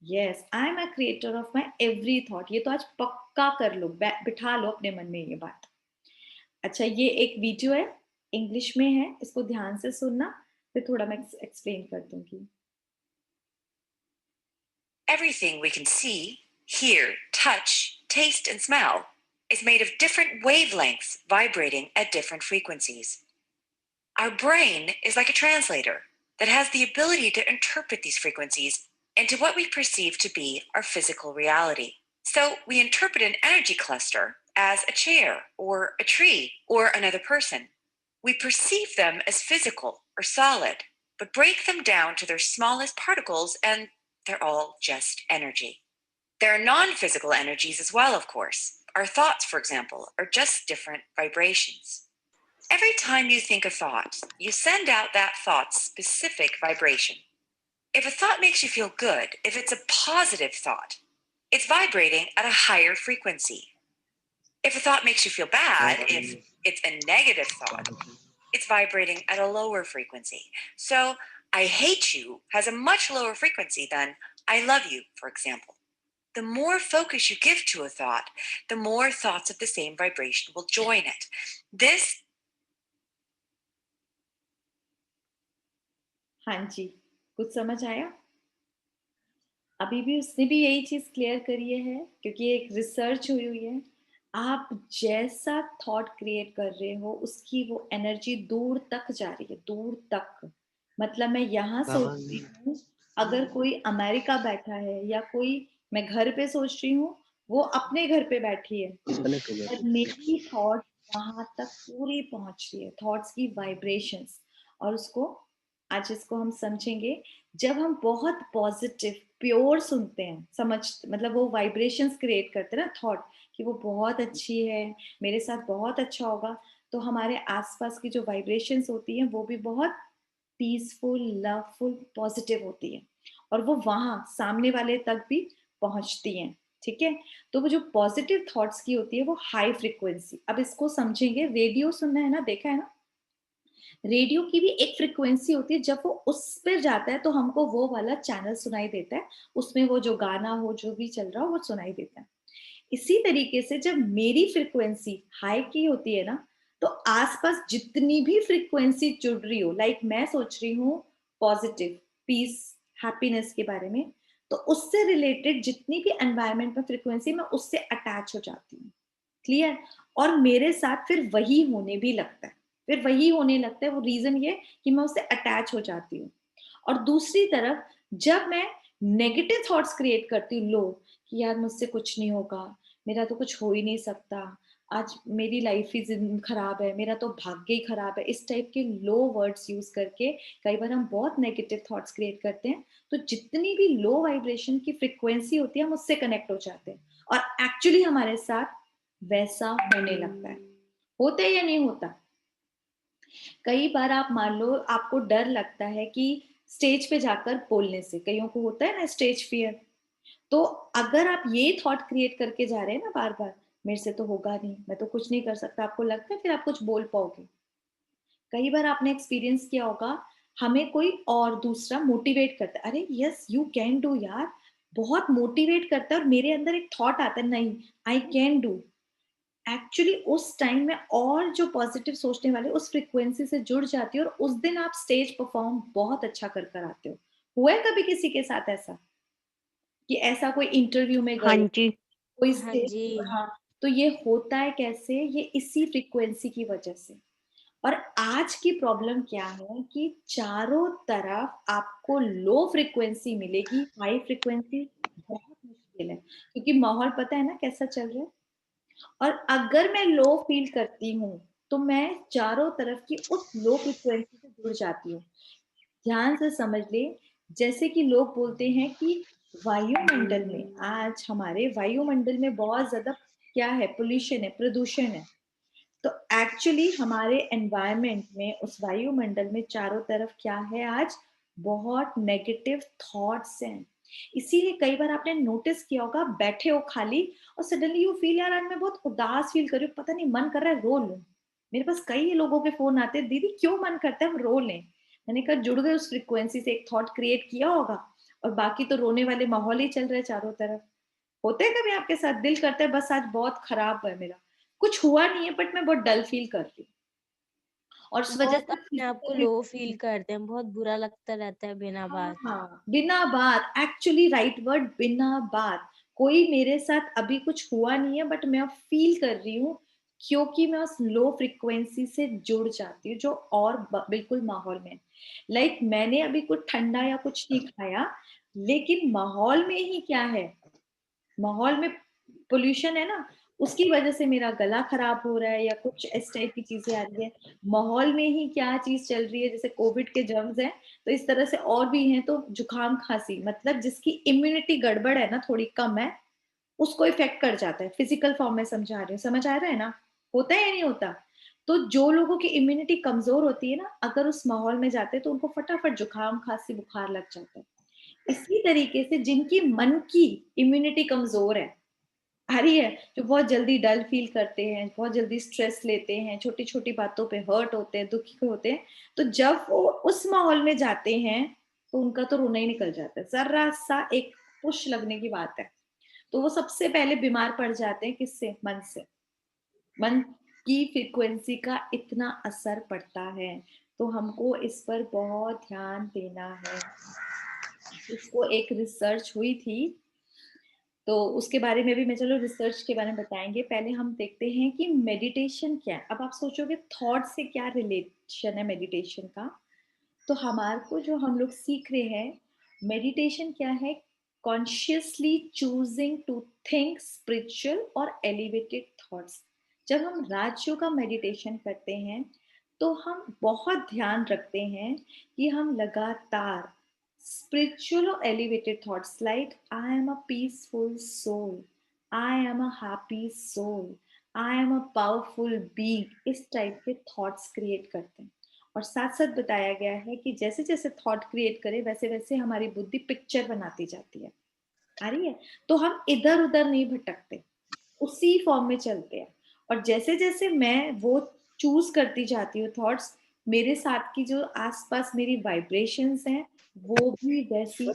Speaker 1: Yes, I am a creator of my every thought. ये तो आज पक्का कर लो, बिठा लो अपने मन में ये बात। अच्छा, ये एक वीडियो है, इंग्लिश में है, इसको ध्यान से सुनना, फिर थोड़ा मैं एक्सप्लेन कर दूंगी।
Speaker 4: Everything we can see, hear, touch, taste, and smell is made of different wavelengths vibrating at different frequencies. Our brain is like a translator that has the ability to interpret these frequencies into what we perceive to be our physical reality. So we interpret an energy cluster as a chair or a tree or another person. We perceive them as physical or solid, but break them down to their smallest particles and they're all just energy. There are non physical energies as well, of course. Our thoughts, for example, are just different vibrations. Every time you think a thought, you send out that thought's specific vibration. If a thought makes you feel good, if it's a positive thought, it's vibrating at a higher frequency. If a thought makes you feel bad, if it's a negative thought, it's vibrating at a lower frequency. So, I hate you has a much lower frequency than I love you, for example. The more focus you give to a thought, the more thoughts of the same vibration will join it. This
Speaker 1: हाँ जी, कुछ समझ आया? अभी भी उसने भी यही चीज क्लियर करी है, क्योंकि एक रिसर्च हुई हुई है। आप जैसा थॉट क्रिएट कर रहे हो, उसकी वो एनर्जी दूर तक जा रही है, दूर तक। मतलब मैं यहाँ सोच रही हूँ, अगर कोई अमेरिका बैठा है, या कोई, मैं घर पे सोच रही हूँ, वो अपने घर पे बैठी है, और मेरी थॉट वहां तक पूरी पहुंच रही है, थॉट्स की वाइब्रेशंस। और उसको, आज इसको हम समझेंगे, जब हम बहुत पॉजिटिव प्योर सुनते हैं, समझ, मतलब वो वाइब्रेशंस क्रिएट करते हैं ना थॉट, कि वो बहुत अच्छी है, मेरे साथ बहुत अच्छा होगा, तो हमारे आसपास की जो वाइब्रेशंस होती हैं वो भी बहुत पीसफुल, लवफुल, पॉजिटिव होती है, और वो वहां सामने वाले तक भी पहुंचती हैं। ठीक है? तो वो जो पॉजिटिव थॉट्स की होती है वो हाई फ्रिक्वेंसी। अब इसको समझेंगे, रेडियो सुनना है ना, देखा है ना, रेडियो की भी एक फ्रिक्वेंसी होती है, जब वो उस पर जाता है तो हमको वो वाला चैनल सुनाई देता है, उसमें वो जो गाना हो, जो भी चल रहा हो, वो सुनाई देता है। इसी तरीके से जब मेरी फ्रिक्वेंसी हाई की होती है ना, तो आसपास जितनी भी फ्रिक्वेंसी जुड़ रही हो, लाइक मैं सोच रही हूँ पॉजिटिव, पीस, हैप्पीनेस के बारे में, तो उससे रिलेटेड जितनी भी एनवायरनमेंट में फ्रिक्वेंसी, मैं उससे अटैच हो जाती हूँ। क्लियर? और मेरे साथ फिर वही होने भी लगता है, फिर वही होने लगता है। वो रीजन ये कि मैं उससे अटैच हो जाती हूँ। और दूसरी तरफ, जब मैं नेगेटिव थॉट्स क्रिएट करती हूँ, लो, कि यार मुझसे कुछ नहीं होगा, मेरा तो कुछ हो ही नहीं सकता, आज मेरी लाइफ ही खराब है, मेरा तो भाग्य ही खराब है, इस टाइप के लो वर्ड्स यूज करके कई बार हम बहुत नेगेटिव थॉट्स क्रिएट करते हैं। तो जितनी भी लो वाइब्रेशन की फ्रिक्वेंसी होती है, हम उससे कनेक्ट हो जाते हैं, और एक्चुअली हमारे साथ वैसा होने लगता है। होता है या नहीं होता? कई बार आप मान लो, आपको डर लगता है कि स्टेज पे जाकर बोलने से, कईयों को होता है ना स्टेज फियर, तो अगर आप ये थॉट क्रिएट करके जा रहे हैं ना बार बार, मेरे से तो होगा नहीं, मैं तो कुछ नहीं कर सकता, आपको लगता है फिर आप कुछ बोल पाओगे? कई बार आपने एक्सपीरियंस किया होगा, हमें कोई और दूसरा मोटिवेट करता है, अरे यस यू कैन डू यार, बहुत मोटिवेट करता है, और मेरे अंदर एक थॉट आता है, नहीं, आई कैन डू। एक्चुअली उस टाइम में और जो पॉजिटिव सोचने वाले उस फ्रीक्वेंसी से जुड़ जाती है, और उस दिन आप स्टेज परफॉर्म बहुत अच्छा कर कर आते हो। हुआ है कभी किसी के साथ ऐसा, कि ऐसा कोई इंटरव्यू में
Speaker 2: हाँ
Speaker 1: गए,
Speaker 2: जी।
Speaker 1: कोई
Speaker 3: हाँ
Speaker 1: स्टेज?
Speaker 3: जी।
Speaker 1: हाँ। तो ये होता है कैसे? ये इसी फ्रीक्वेंसी की वजह से। और आज की प्रॉब्लम क्या है कि चारों तरफ आपको लो फ्रीक्वेंसी मिलेगी, हाई फ्रीक्वेंसी बहुत मुश्किल है, क्योंकि माहौल पता है ना कैसा चल रहा है। और अगर मैं लो फील करती हूँ, तो मैं चारों तरफ की उस लो फ्रीक्वेंसी से जुड़ जाती हूँ। ध्यान से समझ ले, जैसे कि लोग बोलते हैं कि वायुमंडल में, आज हमारे वायुमंडल में बहुत ज्यादा क्या है, पोल्यूशन है, प्रदूषण है। तो एक्चुअली हमारे एनवायरनमेंट में, उस वायुमंडल में चारों तरफ क्या है आज, बहुत नेगेटिव थॉट्स हैं। इसीलिए कई बार आपने नोटिस किया होगा, बैठे हो खाली और सडनली यू फील, यार आज मैं बहुत उदास फील कर रही हूँ, पता नहीं मन कर रहा है रो लूं। मेरे पास कई लोगों के फोन आते हैं, दीदी क्यों मन करता है हम रो लें। मैंने कहा जुड़ गए उस फ्रिक्वेंसी से, एक थॉट क्रिएट किया होगा और बाकी तो रोने वाले माहौल ही चल रहे हैं चारों तरफ। होते है कभी आपके साथ, दिल करता है बस आज बहुत खराब है मेरा, कुछ हुआ नहीं है बट मैं बहुत डल फील कर रही हूँ और उस वजह
Speaker 3: बहुत
Speaker 1: से
Speaker 3: अपने आप को
Speaker 1: physical
Speaker 3: लो फील करते हैं, बहुत बुरा लगता रहता है बिना बात।
Speaker 1: हाँ, बिना बात, एक्चुअली राइट वर्ड, बिना बात। कोई मेरे साथ अभी कुछ हुआ नहीं है बट मैं फील कर रही हूँ, क्योंकि मैं उस लो फ्रिक्वेंसी से जुड़ जाती हूँ जो और बिल्कुल माहौल में। लाइक मैंने अभी कुछ ठंडा या कुछ नहीं खाया, लेकिन माहौल में ही क्या है, माहौल में पोल्यूशन है ना, उसकी वजह से मेरा गला खराब हो रहा है या कुछ इस टाइप की चीजें आ रही है। माहौल में ही क्या चीज चल रही है, जैसे कोविड के जर्म्स हैं, तो इस तरह से और भी हैं, तो जुकाम खांसी, मतलब जिसकी इम्यूनिटी गड़बड़ है ना, थोड़ी कम है, उसको इफेक्ट कर जाता है। फिजिकल फॉर्म में समझा रही हूँ, समझ आ रहा है ना, होता है या नहीं होता। तो जो लोगों की इम्यूनिटी कमजोर होती है ना, अगर उस माहौल में जाते हैं तो उनको फटाफट जुकाम खांसी बुखार लग जाता है। इसी तरीके से जिनकी मन की इम्यूनिटी कमजोर है, आ रही है, जो बहुत जल्दी डल फील करते हैं, बहुत जल्दी स्ट्रेस लेते हैं, छोटी छोटी बातों पे हर्ट होते हैं, दुखी होते हैं, तो जब वो उस माहौल में जाते हैं तो उनका तो रोना ही निकल जाता है, जरा सा एक पुश लगने की बात है, तो वो सबसे पहले बीमार पड़ जाते हैं। किससे? मन से। मन की फ्रीक्वेंसी का इतना असर पड़ता है, तो हमको इस पर बहुत ध्यान देना है। इसको एक रिसर्च हुई थी, तो उसके बारे में भी मैं, चलो रिसर्च के बारे में बताएंगे, पहले हम देखते हैं कि मेडिटेशन क्या है। अब आप सोचोगे थॉट से क्या रिलेशन है मेडिटेशन का, तो हमारे को जो हम लोग सीख रहे हैं, मेडिटेशन क्या है, consciously choosing to think spiritual और एलिवेटेड थॉट्स। जब हम राजयोग का मेडिटेशन करते हैं तो हम बहुत ध्यान रखते हैं कि हम लगातार spiritual or elevated thoughts like I am a peaceful soul, I am a happy soul, I am a powerful being, इस टाइप के थॉट्स क्रिएट करते हैं। और साथ साथ बताया गया है कि जैसे जैसे थॉट क्रिएट करें वैसे वैसे हमारी बुद्धि पिक्चर बनाती जाती है, आ रही है, तो हम इधर उधर नहीं भटकते, उसी फॉर्म में चलते हैं। और जैसे जैसे मैं वो चूज करती जाती हूँ थॉट्स, मेरे साथ की जो आसपास मेरी वाइब्रेशंस हैं वो भी वैसी।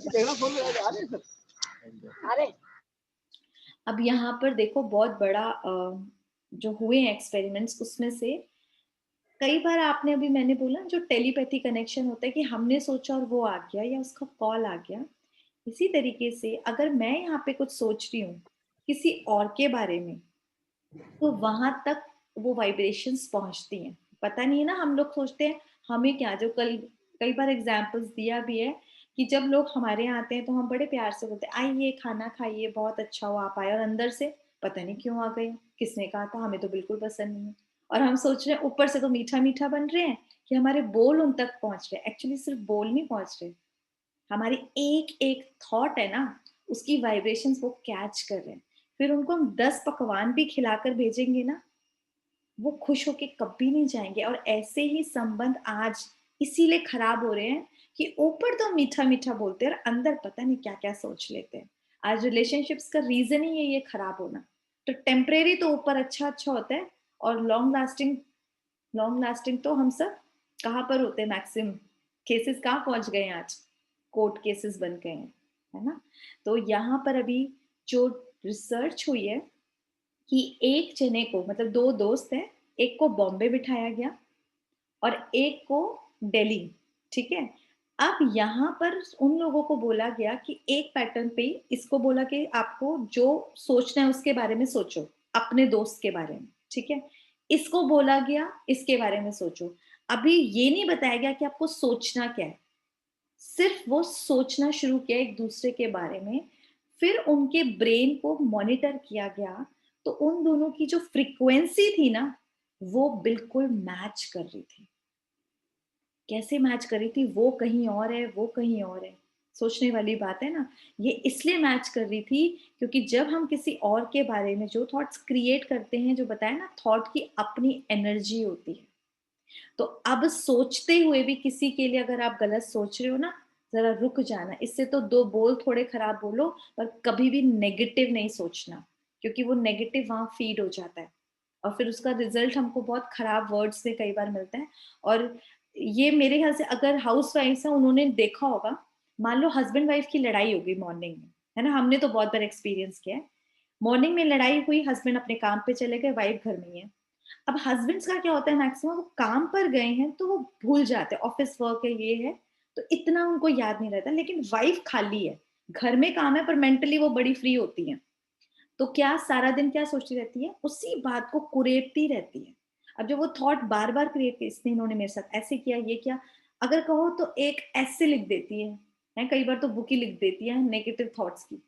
Speaker 1: अब यहाँ पर देखो बहुत बड़ा जो हुए हैं एक्सपेरिमेंट्स, उसमें से कई बार आपने, अभी मैंने बोला जो टेलीपैथी कनेक्शन होता है कि हमने सोचा और वो आ गया या उसका कॉल आ गया, इसी तरीके से अगर मैं यहाँ पे कुछ सोच रही हूँ किसी और के बारे में, तो वहां तक वो वाइब्रेशंस पहुंचती हैं। पता नहीं है ना, हम लोग सोचते हैं हमें क्या, जो कल कई बार एग्जाम्पल्स दिया भी है कि जब लोग हमारे यहाँ आते हैं तो हम बड़े प्यार से बोलते हैं आइए खाना खाइए, बहुत अच्छा हो आप आए, और अंदर से पता नहीं क्यों आ गए, किसने कहा था, हमें तो बिल्कुल पसंद नहीं है। और हम सोच रहे हैं ऊपर से तो मीठा मीठा बन रहे हैं कि हमारे बोल उन तक पहुंच रहे हैं, एक्चुअली सिर्फ बोल नहीं पहुंच रहे, हमारी एक एक थॉट है ना, उसकी वाइब्रेशंस वो कैच कर रहे हैं। फिर उनको हम 10 पकवान भी खिलाकर भेजेंगे ना, वो खुश होके कभी नहीं जाएंगे। और ऐसे ही संबंध आज इसीलिए खराब हो रहे हैं कि ऊपर तो मीठा मीठा बोलते हैं और अंदर पता नहीं क्या क्या सोच लेते हैं। आज रिलेशनशिप्स का रीजन ही है ये खराब होना। तो टेम्परेरी तो ऊपर अच्छा अच्छा होता है, और लॉन्ग लास्टिंग तो हम सब कहाँ पर होते हैं, मैक्सिमम केसेस कहाँ पहुंच गए हैं आज, कोर्ट केसेस बन गए हैं, है ना। तो यहाँ पर अभी जो रिसर्च हुई है कि एक जने को, मतलब दो दोस्त हैं, एक को बॉम्बे बिठाया गया और एक को दिल्ली, ठीक है। अब यहाँ पर उन लोगों को बोला गया कि एक पैटर्न पे ही, इसको बोला कि आपको जो सोचना है उसके बारे में सोचो, अपने दोस्त के बारे में, ठीक है। इसको बोला गया इसके बारे में सोचो। अभी ये नहीं बताया गया कि आपको सोचना क्या है, सिर्फ वो सोचना शुरू किया एक दूसरे के बारे में। फिर उनके ब्रेन को मॉनिटर किया गया, तो उन दोनों की जो फ्रीक्वेंसी थी ना, वो बिल्कुल मैच कर रही थी। कैसे मैच कर रही थी, वो कहीं और है वो कहीं और है, सोचने वाली बात है ना। ये इसलिए मैच कर रही थी क्योंकि जब हम किसी और के बारे में जो थॉट्स क्रिएट करते हैं, जो बताया ना, थॉट की अपनी एनर्जी होती है। तो अब सोचते हुए भी किसी के लिए अगर आप गलत सोच रहे हो ना, जरा रुक जाना, इससे तो दो बोल थोड़े खराब बोलो पर कभी भी नेगेटिव नहीं सोचना, क्योंकि वो नेगेटिव वहां फीड हो जाता है और फिर उसका रिजल्ट हमको बहुत खराब वर्ड्स से कई बार मिलता है। और ये मेरे ख्याल से अगर हाउस वाइफ है उन्होंने देखा होगा, मान लो हस्बैंड वाइफ की लड़ाई होगी मॉर्निंग में, है ना, हमने तो बहुत बार एक्सपीरियंस किया है। मॉर्निंग में लड़ाई हुई, हस्बैंड अपने काम पे चले गए, वाइफ घर में ही है। अब हस्बैंड्स का क्या होता है, मैक्सिमम वो काम पर गए हैं तो वो भूल जाते हैं, ऑफिस वर्क है ये है, तो इतना उनको याद नहीं रहता। लेकिन वाइफ खाली है, घर में काम है पर मेंटली वो बड़ी फ्री होती है, तो क्या सारा दिन क्या सोचती रहती है, उसी बात को कुरेदती रहती है। अब जब वो थॉट बार बार क्रिएट किया, इसने इन्होंने मेरे साथ ऐसे किया, ये किया, अगर कहो तो एक ऐसे लिख देती है, कई बार तो बुक ही लिख देती है नेगेटिव थॉट्स की।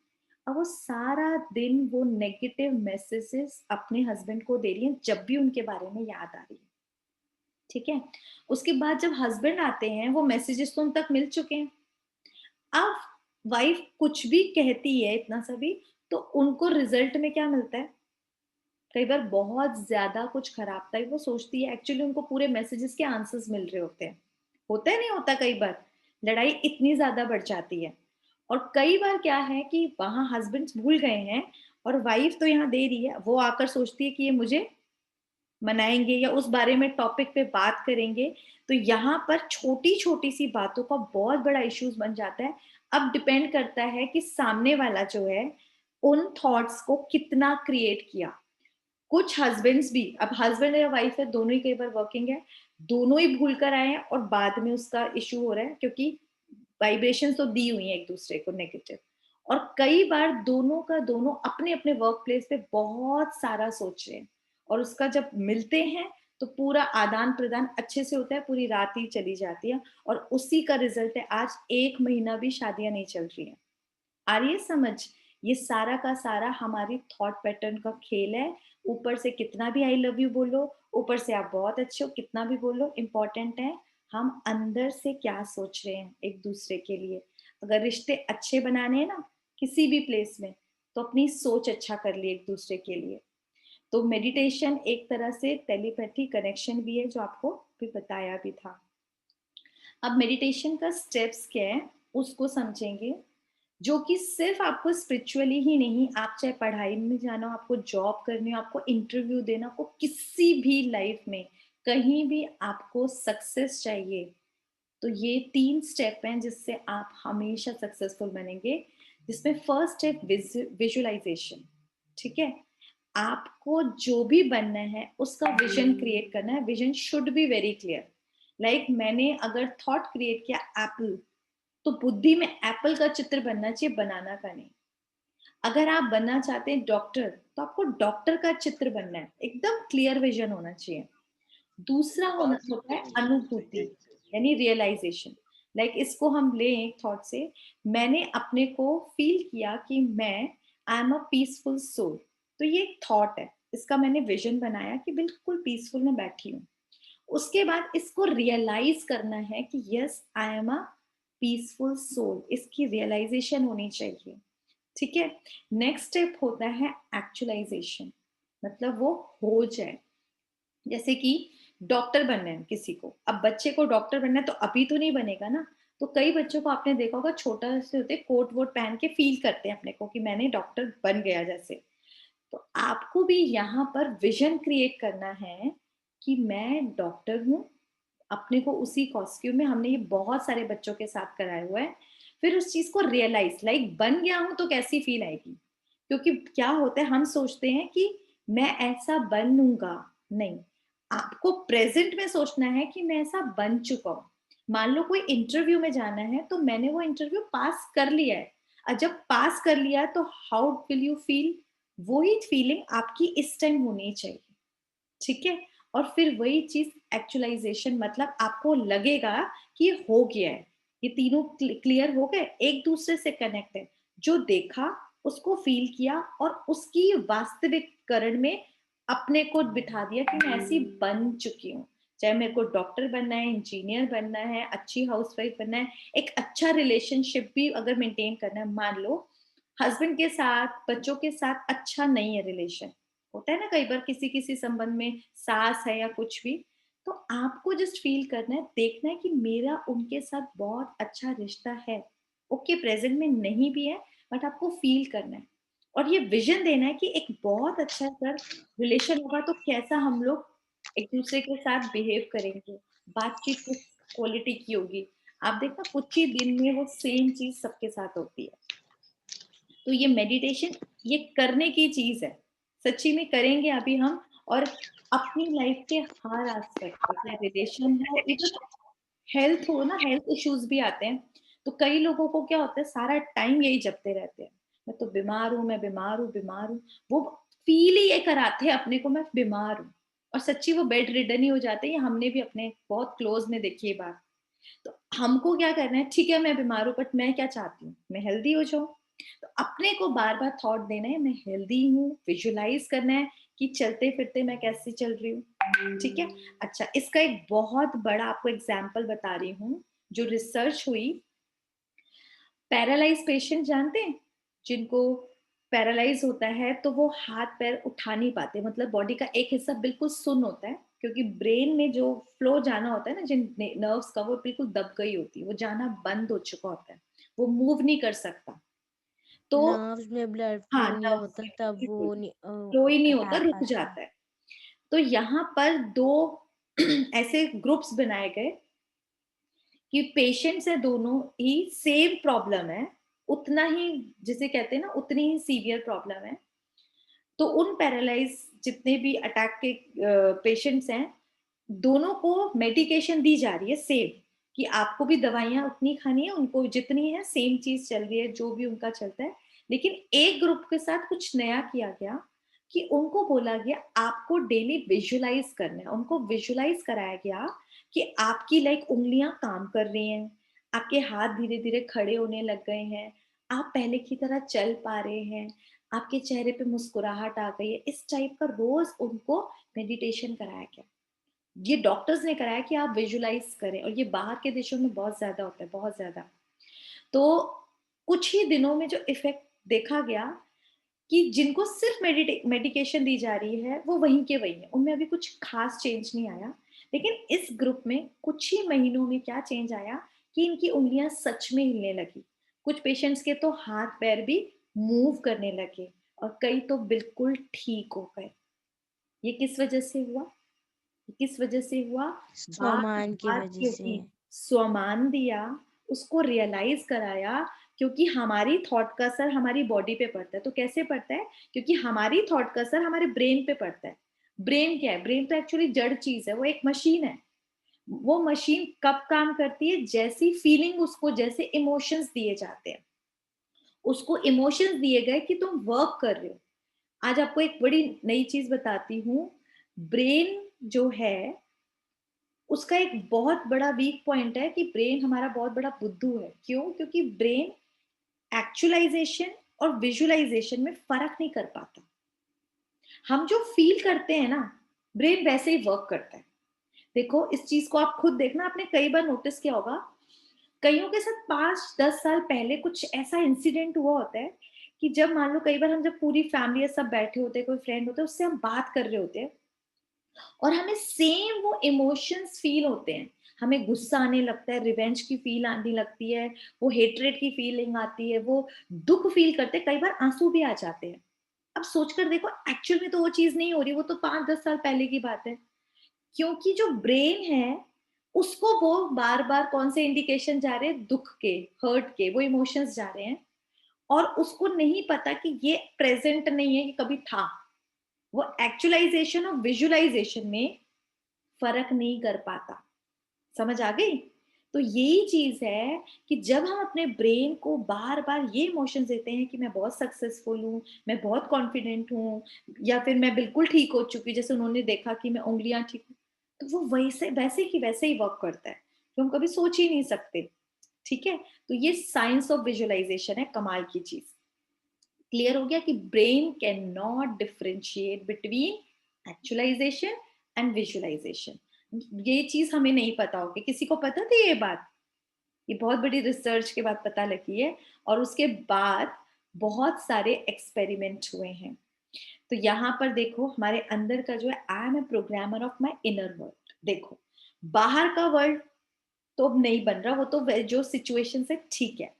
Speaker 1: अब वो सारा दिन वो नेगेटिव मैसेजेस अपने हस्बैंड को दे रही है जब भी उनके बारे में याद आ रही है। ठीक है, उसके बाद जब हस्बैंड आते हैं वो मैसेजेस तो उन तक मिल चुके हैं। अब वाइफ कुछ भी कहती है इतना सा भी, तो उनको रिजल्ट में क्या मिलता है, कई बार बहुत ज्यादा कुछ खराब था, वो सोचती है एक्चुअली उनको पूरे मैसेजेस के आंसर्स मिल रहे होते हैं। होता है नहीं होता, कई बार लड़ाई इतनी ज्यादा बढ़ जाती है। और कई बार क्या है कि वहां हस्बैंड्स भूल गए हैं और वाइफ तो यहाँ दे रही है, वो आकर सोचती है कि ये मुझे मनाएंगे या उस बारे में टॉपिक पे बात करेंगे, तो यहाँ पर छोटी छोटी सी बातों का बहुत बड़ा इश्यूज बन जाता है। अब डिपेंड करता है कि सामने वाला जो है उन थॉट्स को कितना क्रिएट किया। कुछ हस्बैंड्स भी, अब हस्बैंड या वाइफ है दोनों ही कई बार वर्किंग है, दोनों ही भूल कर आए हैं और बाद में उसका इश्यू हो रहा है, क्योंकि वाइब्रेशन तो दी हुई है एक दूसरे को नेगेटिव। और कई बार दोनों का दोनों अपने अपने वर्क प्लेस पे बहुत सारा सोच रहे हैं और उसका जब मिलते हैं तो पूरा आदान प्रदान अच्छे से होता है, पूरी रात ही चली जाती है और उसी का रिजल्ट है आज 1 महीना भी शादियां नहीं चल रही हैं। आ रही है समझ? ये सारा का सारा हमारी थॉट पैटर्न का खेल है। ऊपर से कितना भी आई लव यू बोलो, ऊपर से आप बहुत अच्छे हो कितना भी बोलो, इम्पोर्टेंट है हम अंदर से क्या सोच रहे हैं एक दूसरे के लिए। अगर रिश्ते अच्छे बनाने हैं ना किसी भी प्लेस में, तो अपनी सोच अच्छा कर लिए एक दूसरे के लिए। तो मेडिटेशन एक तरह से टेलीपैथी कनेक्शन भी है, जो आपको भी बताया भी था। अब मेडिटेशन का स्टेप्स क्या है उसको समझेंगे, जो कि सिर्फ आपको स्पिरिचुअली ही नहीं, आप चाहे पढ़ाई में जाना हो, आपको जॉब करनी हो, आपको इंटरव्यू देना हो, किसी भी लाइफ में कहीं भी आपको सक्सेस चाहिए, तो ये 3 स्टेप हैं जिससे आप हमेशा सक्सेसफुल बनेंगे। जिसमें फर्स्ट है विजुअलाइजेशन। ठीक है, आपको जो भी बनना है उसका विजन क्रिएट करना है। Vision should be very clear. Like मैंने अगर थॉट क्रिएट किया एप्पल, तो बुद्धि में एप्पल का चित्र बनना चाहिए, बनाना का नहीं। अगर आप बनना चाहते हैं डॉक्टर, तो आपको डॉक्टर का चित्र बनना है, एकदम क्लियर विजन होना चाहिए। दूसरा होना होता है अनुभूति, यानी रियलाइजेशन। लाइक इसको हम लें एक थॉट से, मैंने अपने को फील किया कि मैं I am a peaceful soul, तो ये एक थॉट है, इसका मैंने विजन बनाया कि बिल्कुल पीसफुल में बैठी हूँ। उसके बाद इसको रियलाइज करना है कि yes I am a peaceful soul, इसकी रियलाइजेशन होनी चाहिए। ठीक है, नेक्स्ट स्टेप होता है एक्चुअलाइजेशन, मतलब वो हो जाए। जैसे कि डॉक्टर बनना है किसी को, अब बच्चे को डॉक्टर बनना है तो अभी तो नहीं बनेगा ना, तो कई बच्चों को आपने देखा होगा छोटा से होते कोट वोट पहन के फील करते हैं अपने को कि मैंने डॉक्टर बन गया जैसे। तो आपको भी यहाँ पर विजन क्रिएट करना है कि मैं डॉक्टर हूँ, अपने को उसी कॉस्ट्यूम में, हमने ये बहुत सारे बच्चों के साथ कराया हुआ है। फिर उस चीज को रियलाइज, लाइक बन गया हूं तो कैसी फील आएगी, क्योंकि क्या होता है हम सोचते हैं कि मैं ऐसा बनूंगा, नहीं, आपको प्रेजेंट में सोचना है कि मैं ऐसा बन चुका हूं। मान लो कोई इंटरव्यू में जाना है, तो मैंने वो इंटरव्यू पास कर लिया है, और जब पास कर लिया तो हाउ विल यू फील, वही फीलिंग आपकी इस टाइम होनी चाहिए। ठीक है, और फिर वही चीज एक्चुअलाइजेशन, मतलब आपको लगेगा कि ये हो गया है, ये तीनों क्लियर हो गए, एक दूसरे से कनेक्ट है, जो देखा उसको फील किया और उसकी वास्तविककरण में अपने को बिठा दिया कि मैं ऐसी बन चुकी हूँ। चाहे मेरे को डॉक्टर बनना है, इंजीनियर बनना है, अच्छी हाउसवाइफ बनना है, एक अच्छा रिलेशनशिप भी अगर मेंटेन करना है, मान लो हस्बैंड के साथ बच्चों के साथ अच्छा नहीं है रिलेशन, होता है ना कई बार किसी किसी संबंध में, सास है या कुछ भी, तो आपको जस्ट फील करना है, देखना है कि मेरा उनके साथ बहुत अच्छा रिश्ता है। ओके, प्रेजेंट में नहीं भी है, बट आपको फील करना है और ये विजन देना है कि एक बहुत अच्छा अगर रिलेशन होगा तो कैसा हम लोग एक दूसरे के साथ बिहेव करेंगे, बातचीत किस क्वालिटी की होगी। आप देखना कुछ ही दिन में वो सेम चीज सबके साथ होती है। तो ये मेडिटेशन ये करने की चीज है, सच्ची में करेंगे अभी हम। और अपनी लाइफ के हर एस्पेक्ट पे, चाहे रिलेशन हो, इवन हेल्थ हो ना, हेल्थ इश्यूज भी आते हैं। तो कई लोगों को क्या होता है, सारा टाइम यही जपते रहते हैं, मैं तो बीमार हूँ, मैं बीमार हूँ, बीमार हूँ। वो फील ही ये कराते हैं अपने को, मैं बीमार हूँ, और सच्ची वो बेड रिडन ही हो जाते हैं। ये हमने भी अपने बहुत क्लोज में देखी है बात। तो हमको क्या करना है, ठीक है मैं बीमार हूँ, बट मैं क्या चाहती हूँ, मैं हेल्दी हो जाऊं। तो अपने को बार बार थॉट देना है, मैं हेल्दी हूँ, विजुलाइज करना है कि चलते फिरते मैं कैसे चल रही हूँ। ठीक है। अच्छा, इसका एक बहुत बड़ा आपको एग्जाम्पल बता रही हूँ, जो रिसर्च हुई। पैरालाइज पेशेंट जानते हैं, जिनको पैरालाइज होता है तो वो हाथ पैर उठा नहीं पाते, मतलब बॉडी का एक हिस्सा बिल्कुल सुन्न होता है, क्योंकि ब्रेन में जो फ्लो जाना होता है ना, जिन नर्व्स का, वो बिल्कुल दब गई होती है, वो जाना बंद हो चुका होता है, वो मूव नहीं कर सकता। तो
Speaker 3: नर्व्स में ब्लड
Speaker 1: हाँ,
Speaker 3: फ्लो नहीं
Speaker 1: नर्व्स
Speaker 3: होता तब वो
Speaker 1: फ्लो ही नहीं होता,
Speaker 3: अटैक
Speaker 1: रुक
Speaker 3: आता है।
Speaker 1: जाता है। तो यहाँ पर दो ऐसे ग्रुप्स बनाए गए कि पेशेंट्स है, दोनों ही सेम प्रॉब्लम है, उतना ही, जिसे कहते हैं ना, उतनी ही सीवियर प्रॉब्लम है। तो उन पैरालाइज जितने भी अटैक के पेशेंट्स हैं, दोनों को मेडिकेशन दी जा रही है सेम, कि आपको भी दवाइयां उतनी खानी है, उनको जितनी है, सेम चीज चल रही है, जो भी उनका चलता है। लेकिन एक ग्रुप के साथ कुछ नया किया गया, कि उनको बोला गया आपको डेली विजुलाइज करना है। उनको विजुलाइज कराया गया कि आपकी लाइक उंगलियां काम कर रही हैं, आपके हाथ धीरे धीरे खड़े होने लग गए हैं, आप पहले की तरह चल पा रहे हैं, आपके चेहरे पे मुस्कुराहट आ गई है। इस टाइप का रोज उनको मेडिटेशन कराया गया। ये डॉक्टर्स ने कराया कि आप विजुलाइज करें, और ये बाहर के देशों में बहुत ज्यादा होता है, बहुत ज्यादा। तो कुछ ही दिनों में जो इफेक्ट देखा गया, कि जिनको सिर्फ मेडिकेशन दी जा रही है वो वहीं के वहीं है, उनमें अभी कुछ खास चेंज नहीं आया। लेकिन इस ग्रुप में कुछ ही महीनों में क्या चेंज आया, कि इनकी उंगलियां सच में हिलने लगी। कुछ पेशेंट्स के तो हाथ पैर भी मूव करने लगे, और कई तो बिल्कुल ठीक हो गए। ये किस वजह से हुआ? किस वजह से हुआ? बार
Speaker 3: सामान की
Speaker 1: बार
Speaker 3: वजह से।
Speaker 1: क्योंकि स्वमान दिया, उसको रियलाइज कराया। क्योंकि हमारी थॉट का असर हमारी बॉडी पे पड़ता है। तो कैसे पड़ता है? क्योंकि हमारी थॉट का असर हमारे ब्रेन पे पड़ता है। ब्रेन क्या है? ब्रेन तो एक्चुअली जड़ चीज है, वो एक मशीन है। वो मशीन कब काम करती है? जैसी फीलिंग उसको, जैसे इमोशंस दिए जाते हैं, उसको इमोशंस दिए गए कि तुम वर्क कर रहे हो। आज आपको एक बड़ी नई चीज बताती हूँ। ब्रेन जो है, उसका एक बहुत बड़ा वीक पॉइंट है कि ब्रेन हमारा बहुत बड़ा बुद्धू है। क्यों? क्योंकि ब्रेन एक्चुअलाइजेशन और विजुअलाइजेशन में फर्क नहीं कर पाता। हम जो फील करते हैं ना, ब्रेन वैसे ही वर्क करता है। देखो, इस चीज को आप खुद देखना, आपने कई बार नोटिस किया होगा, कईयों के साथ 5-10 साल पहले कुछ ऐसा इंसिडेंट हुआ होता है, कि जब मान लो, कई बार हम जब पूरी फैमिली सब बैठे होते हैं, कोई फ्रेंड होता है, उससे हम बात कर रहे होते हैं, और हमें सेम वो इमोशंस फील होते हैं। हमें गुस्सा आने लगता है, रिवेंज की फील आने लगती है, वो हेट्रेड की फीलिंग आती है, वो दुख फील करते हैं, कई बार आंसू भी आ जाते हैं। अब सोचकर देखो, एक्चुअल में तो वो चीज नहीं हो रही, वो तो 5-10 साल पहले की बात है। क्योंकि जो ब्रेन है, उसको वो बार बार कौन से इंडिकेशन जा रहे हैं, दुख के, हर्ट के, वो इमोशंस जा रहे हैं, और उसको नहीं पता कि ये प्रेजेंट नहीं है, ये कभी था। वो एक्चुअलाइजेशन और विजुअलाइजेशन में फर्क नहीं कर पाता। समझ आ गई? तो यही चीज है, कि जब हम अपने ब्रेन को बार बार ये इमोशंस देते हैं कि मैं बहुत सक्सेसफुल हूँ, मैं बहुत कॉन्फिडेंट हूँ, या फिर मैं बिल्कुल ठीक हो चुकी, जैसे उन्होंने देखा कि मैं उंगलियां ठीक हूँ, तो वो वैसे वैसे की वैसे ही वर्क करता है, जो हम कभी सोच ही नहीं सकते। ठीक है। तो ये साइंस ऑफ विजुअलाइजेशन है, कमाल की चीज। क्लियर हो गया कि brain cannot differentiate between actualisation and visualisation. ये चीज हमें नहीं पता होगी। किसी को पता थी ये बात? ये बहुत बड़ी रिसर्च के बाद पता लगी है, और उसके बाद बहुत सारे एक्सपेरिमेंट हुए हैं। तो यहाँ पर देखो, हमारे अंदर का जो है, I am a programmer of my inner world. देखो बाहर का वर्ल्ड तो अब नहीं बन रहा, वो तो जो सिचुएशन है ठीक है,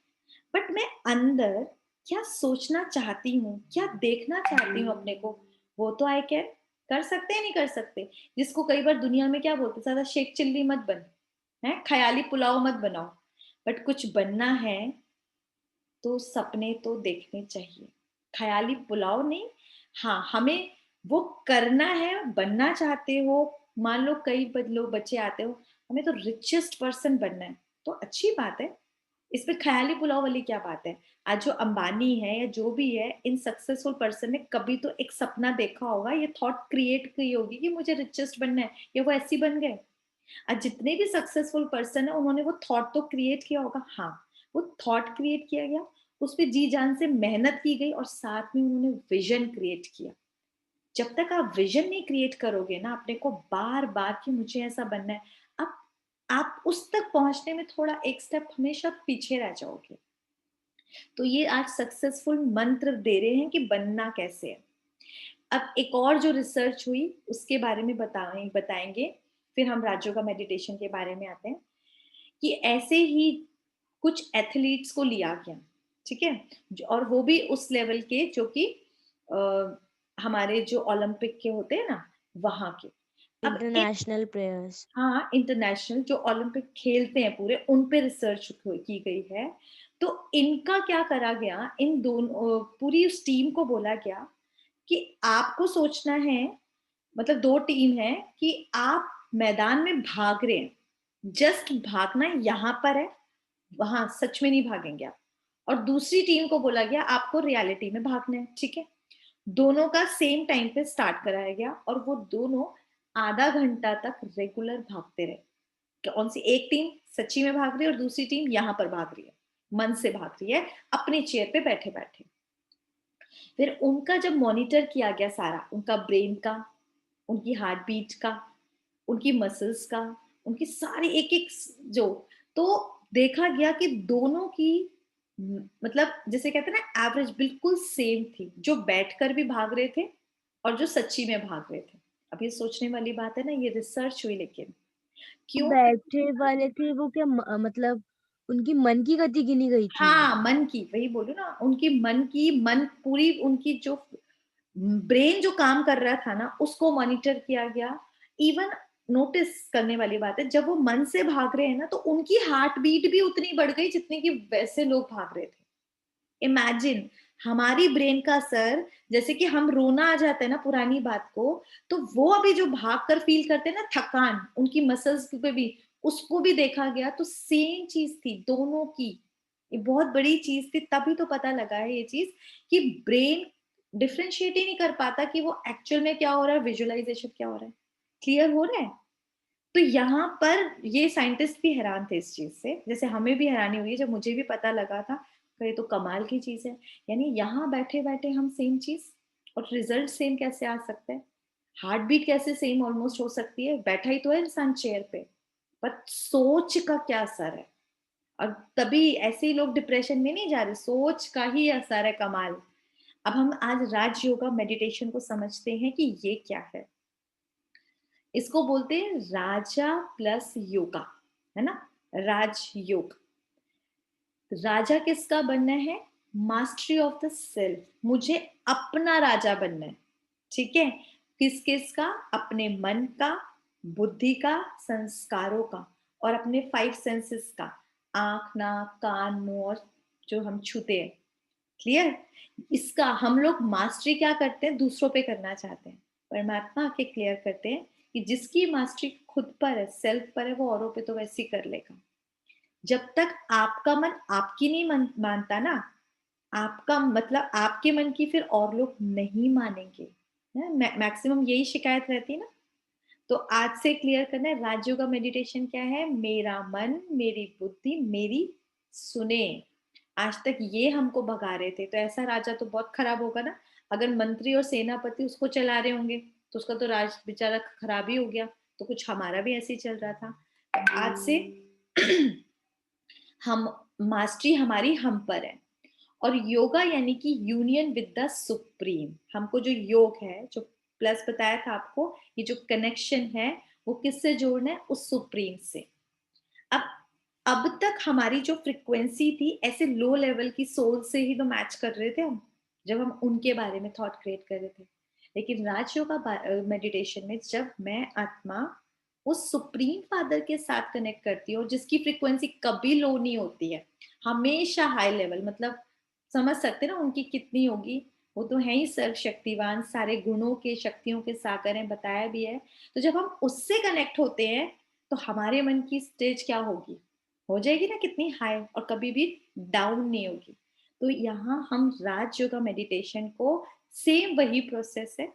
Speaker 1: बट मैं अंदर क्या सोचना चाहती हूँ, क्या देखना चाहती हूँ अपने को, वो तो आई कैन कर सकते हैं, नहीं कर सकते। जिसको कई बार दुनिया में क्या बोलते, ज्यादा शेख चिल्ली मत बन, है ख्याली पुलाव मत बनाओ, बट कुछ बनना है तो सपने तो देखने चाहिए, ख्याली पुलाव नहीं। हाँ, हमें वो करना है, बनना चाहते हो, मान लो कई लोग बच्चे आते हो, हमें तो रिचेस्ट पर्सन बनना है, तो अच्छी बात है, इसमें ख्याली पुलाव वाली क्या बात है। आज जो अंबानी है या जो भी है, इन सक्सेसफुल पर्सन ने कभी तो एक सपना देखा होगा, ये थॉट क्रिएट की होगी कि मुझे रिचेस्ट बनना है, या वो ऐसी बन गए। आज जितने भी सक्सेसफुल पर्सन है, उन्होंने वो थॉट तो क्रिएट किया होगा। हाँ, वो थॉट क्रिएट किया गया, उस पर जी जान से मेहनत की गई, और साथ में उन्होंने विजन क्रिएट किया। जब तक आप विजन नहीं क्रिएट करोगे ना अपने को बार बार कि मुझे ऐसा बनना है, आप उस तक पहुंचने में थोड़ा एक स्टेप हमेशा पीछे रह जाओगे। तो ये आज सक्सेसफुल मंत्र दे रहे हैं कि बनना कैसे है। अब एक और जो रिसर्च हुई उसके बारे में बताएंगे, फिर हम राजयोगा मेडिटेशन के बारे में आते हैं। कि ऐसे ही कुछ एथलीट्स को लिया गया, ठीक है, और वो भी उस लेवल के जो कि हमारे जो ओलंपिक के होते हैं ना, वहां के। अब
Speaker 3: इंटरनेशनल प्लेयर्स।
Speaker 1: हाँ, इंटरनेशनल जो ओलंपिक खेलते हैं पूरे, उन पे रिसर्च की गई है। तो इनका क्या करा गया, इन दोनों पूरी उस टीम को बोला गया कि आपको सोचना है, मतलब दो टीम है, कि आप मैदान में भाग रहे हैं, जस्ट भागना यहाँ पर है, वहां सच में नहीं भागेंगे आप। और दूसरी टीम को बोला गया आपको रियलिटी में भागना है, ठीक है। दोनों का सेम टाइम पे स्टार्ट कराया गया, और वो दोनों आधा घंटा तक रेगुलर भागते रहे। कौन सी एक टीम सच्ची में भाग रही है और दूसरी टीम यहाँ पर भाग रही है, मन से भाग रही है, अपनी चेयर पे बैठे बैठे। फिर उनका जब मॉनिटर किया गया सारा, उनका ब्रेन का, उनकी हार्ट बीट का, उनकी मसल्स का, उनकी सारी एक एक जो, तो देखा गया कि दोनों की मतलब जैसे कहते हैं ना, एवरेज बिल्कुल सेम थी, जो बैठकर भी भाग रहे थे और जो सच्ची में भाग रहे थे। अब ये सोचने वाली बात है ना, ये रिसर्च हुई, लेकिन क्यों?
Speaker 3: बैठे वाले थे वो क्या मतलब उनकी मन की गति गिनी गई थी?
Speaker 1: हाँ, मन की, वही बोलू ना, उनकी मन पूरी उनकी जो ब्रेन जो काम कर रहा था ना, उसको मॉनिटर किया गया। इवन नोटिस करने वाली बात है, जब वो मन से भाग रहे हैं ना, तो उनकी हार्ट बीट भी उतनी बढ़ गई जितनी कि वैसे लोग भाग रहे थे। इमेजिन, हमारी ब्रेन का असर, जैसे कि हम रोना आ जाता है ना पुरानी बात को, तो वो अभी जो भाग कर फील करते हैं ना थकान, उनकी मसल्स पे भी, उसको भी देखा गया, तो सेम चीज थी दोनों की। ये बहुत बड़ी चीज थी, तभी तो पता लगा है ये चीज कि ब्रेन डिफ्रेंशिएट ही नहीं कर पाता कि वो एक्चुअल में क्या हो रहा है, विजुअलाइजेशन क्या हो रहा है। क्लियर हो रहा है? तो यहाँ पर ये साइंटिस्ट भी हैरान थे इस चीज से, जैसे हमें भी हैरानी हुई है जब मुझे भी पता लगा था कि ये तो कमाल की चीज है। यानी यहाँ बैठे बैठे हम सेम चीज, और रिजल्ट सेम कैसे आ सकते हैं, हार्ट बीट कैसे सेम ऑलमोस्ट हो सकती है, बैठा ही तो है इंसान चेयर पे, पर सोच का क्या असर है। और तभी ऐसे ही लोग डिप्रेशन में नहीं जा रहे, सोच का ही असर है, कमाल। अब हम आज राज योगा मेडिटेशन को समझते हैं कि ये क्या है। इसको बोलते हैं राजा प्लस योगा, है ना, राज योग। राजा किसका बनना है? मास्टरी ऑफ द सेल्फ, मुझे अपना राजा बनना है, ठीक है। किस किस का? अपने मन का, बुद्धि का, संस्कारों का, और अपने 5 सेंसेस का, आंख, नाक, कान, मुंह, और जो हम छूते हैं। क्लियर? इसका हम लोग मास्टरी क्या करते हैं, दूसरों पे करना चाहते हैं। परमात्मा आके क्लियर करते हैं कि जिसकी मास्टरी खुद पर है, सेल्फ पर है, वो औरों पे तो वैसे ही कर लेगा। जब तक आपका मन आपकी नहीं मानता ना, आपका मतलब आपके मन की, फिर और लोग नहीं मानेंगे। मैक्सिमम यही शिकायत रहती है ना। तो आज से क्लियर करना है, राजयोग का मेडिटेशन क्या है? मेरा मन, मेरी बुद्धि, मेरी सुने। आज तक ये हमको भगा रहे थे, तो ऐसा राजा तो बहुत खराब होगा ना। अगर मंत्री और सेनापति उसको चला रहे होंगे तो उसका तो राज बेचारा खराब ही हो गया। तो कुछ हमारा भी ऐसे ही चल रहा था। आज से हम, मास्टरी हमारी हम पर है। और योगा यानी कि यूनियन विद द सुप्रीम। हमको जो योग है, जो प्लस बताया था आपको, ये जो कनेक्शन है वो किससे जोड़ना है? उस सुप्रीम से। अब तक हमारी जो फ्रीक्वेंसी थी ऐसे लो लेवल की सोल से ही तो मैच कर रहे थे हम, जब हम उनके बारे में थॉट क्रिएट कर रहे थे। लेकिन राजयोगा मेडिटेशन में जब मैं आत्मा उस सुप्रीम फादर के साथ कनेक्ट करती हूँ, जिसकी फ्रीक्वेंसी कभी लो नहीं होती है, हमेशा हाई लेवल, मतलब समझ सकते हैं ना उनकी कितनी होगी, वो तो है ही सर्वशक्तिवान, सारे गुणों के शक्तियों के सागर हैं, बताया भी है। तो जब हम उससे कनेक्ट होते हैं तो हमारे मन की स्टेज क्या होगी? हो जाएगी ना कितनी हाई, और कभी भी डाउन नहीं होगी। तो यहाँ हम राज योगा मेडिटेशन को सेम वही प्रोसेस है।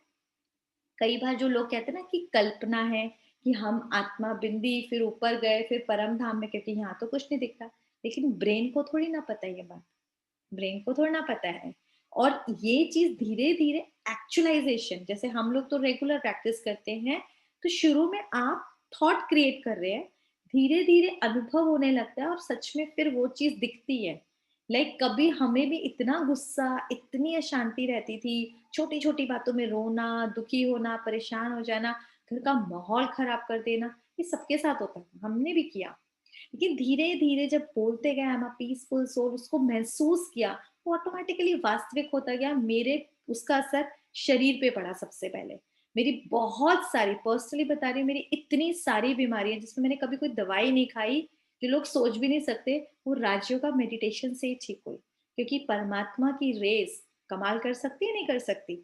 Speaker 1: कई बार जो लोग कहते हैं ना कि कल्पना है कि हम आत्मा बिंदी फिर ऊपर गए फिर परम धाम में, क्योंकि यहाँ तो कुछ नहीं दिखता, लेकिन ब्रेन को थोड़ी ना पता है ये बात, ब्रेन को थोड़ा ना पता है। और ये चीज धीरे धीरे एक्चुअलाइजेशन, जैसे हम लोग तो रेगुलर प्रैक्टिस करते हैं, तो शुरू में आप थॉट क्रिएट कर रहे हैं, धीरे धीरे अनुभव होने लगता है और सच में फिर वो चीज दिखती है। लाइक कभी हमें भी इतना गुस्सा, इतनी अशांति रहती थी, छोटी छोटी बातों में रोना, दुखी होना, परेशान हो जाना, घर का माहौल खराब कर देना, ये सबके साथ होता है, हमने भी किया। लेकिन धीरे धीरे जब बोलते गए हम पीसफुल सोल, उसको महसूस किया, वो ऑटोमेटिकली वास्तविक होता गया। मेरे उसका असर शरीर पे पड़ा सबसे पहले। मेरी बहुत सारी, पर्सनली बता रही हूँ, मेरी इतनी सारी बीमारियां जिसमें मैंने कभी कोई दवाई नहीं खाई, जो लोग सोच भी नहीं सकते, वो राजयोगा मेडिटेशन से ही ठीक हुई। क्योंकि परमात्मा की रेस कमाल कर सकती है, नहीं कर सकती?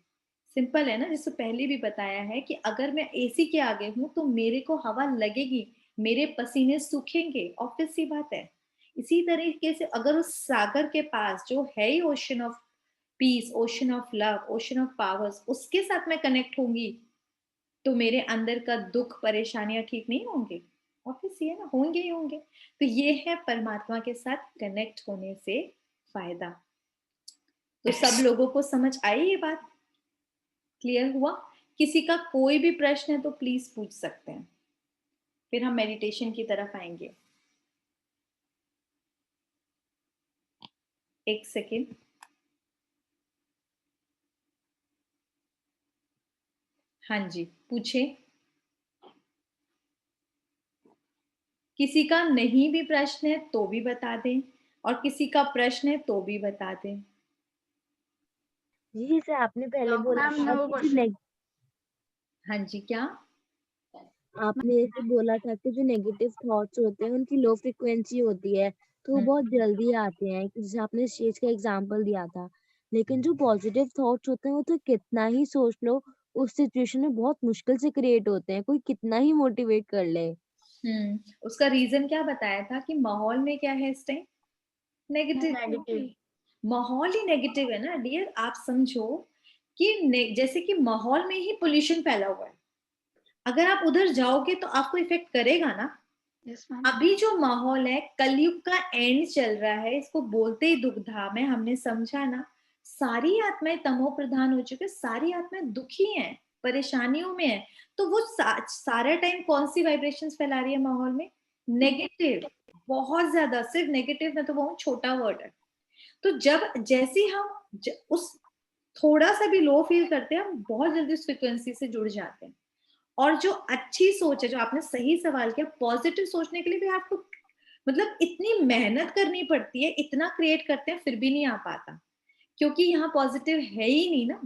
Speaker 1: सिंपल है ना, जिससे पहले भी बताया है कि अगर मैं एसी के आगे हूं तो मेरे को हवा लगेगी, मेरे पसीने सूखेंगे, ऑब्वियस सी बात है। इसी तरीके से अगर उस सागर के पास जो है ही ocean of peace, ocean of love, ocean of powers, उसके साथ मैं कनेक्ट होंगी, तो मेरे अंदर का दुख परेशानियां ठीक नहीं होंगे? ऑब्वियस है ना, होंगे ही होंगे। तो ये है परमात्मा के साथ कनेक्ट होने से फायदा। तो सब लोगों को समझ आई ये बात? क्लियर हुआ? किसी का कोई भी प्रश्न है तो प्लीज पूछ सकते हैं, फिर हम मेडिटेशन की तरफ आएंगे। एक सेकेंड। हाँ जी, पूछे। किसी का नहीं भी प्रश्न है तो भी बता दें, और किसी का प्रश्न है तो भी बता दें।
Speaker 3: जी जैसे आपने पहले बोला
Speaker 5: मैम
Speaker 3: था
Speaker 5: नो
Speaker 3: कि
Speaker 5: क्वेश्चन।
Speaker 1: हाँ जी, क्या?
Speaker 3: आपने जैसे बोला था कि जो नेगेटिव थॉट्स होते हैं उनकी लो फ्रिक्वेंसी होती है, तो वो बहुत जल्दी आते हैं, कि जैसे आपने स्टेज का एग्जांपल दिया था। लेकिन जो पॉजिटिव थॉट्स होते हैं वो तो कितना ही सोच लो, उस सिचुएशन में बहुत मुश्किल से क्रिएट होते हैं, कोई कितना ही मोटिवेट कर ले।
Speaker 1: उसका रीजन क्या बताया था कि माहौल में क्या है इस टाइम? नेगेटिव।
Speaker 5: नेगेटिव।
Speaker 1: माहौल ही नेगेटिव है ना डियर। आप समझो कि जैसे कि माहौल में ही पोल्यूशन फैला हुआ है, अगर आप उधर जाओगे तो आपको इफेक्ट करेगा ना।
Speaker 5: Yes ma'am.
Speaker 1: अभी जो माहौल है, कलयुग का एंड चल रहा है, इसको बोलते ही दुख धाम है, हमने समझा ना। सारी आत्माएं तमो प्रधान हो चुके, सारी आत्माएं दुखी हैं, परेशानियों में है। तो वो सारा टाइम कौन सी वाइब्रेशंस फैला रही है माहौल में? नेगेटिव, बहुत ज्यादा। सिर्फ नेगेटिव में तो वो छोटा वर्ड है। तो जब जैसे ही हम उस थोड़ा सा भी लो फील करते हैं, हम बहुत जल्दी उस फ्रिक्वेंसी से जुड़ जाते हैं। और जो अच्छी सोच है, जो आपने सही सवाल किया, पॉजिटिव सोचने के लिए भी आपको मतलब इतनी मेहनत करनी पड़ती है, इतना क्रिएट करते हैं फिर भी नहीं आ पाता, क्योंकि यहाँ पॉजिटिव है ही नहीं ना।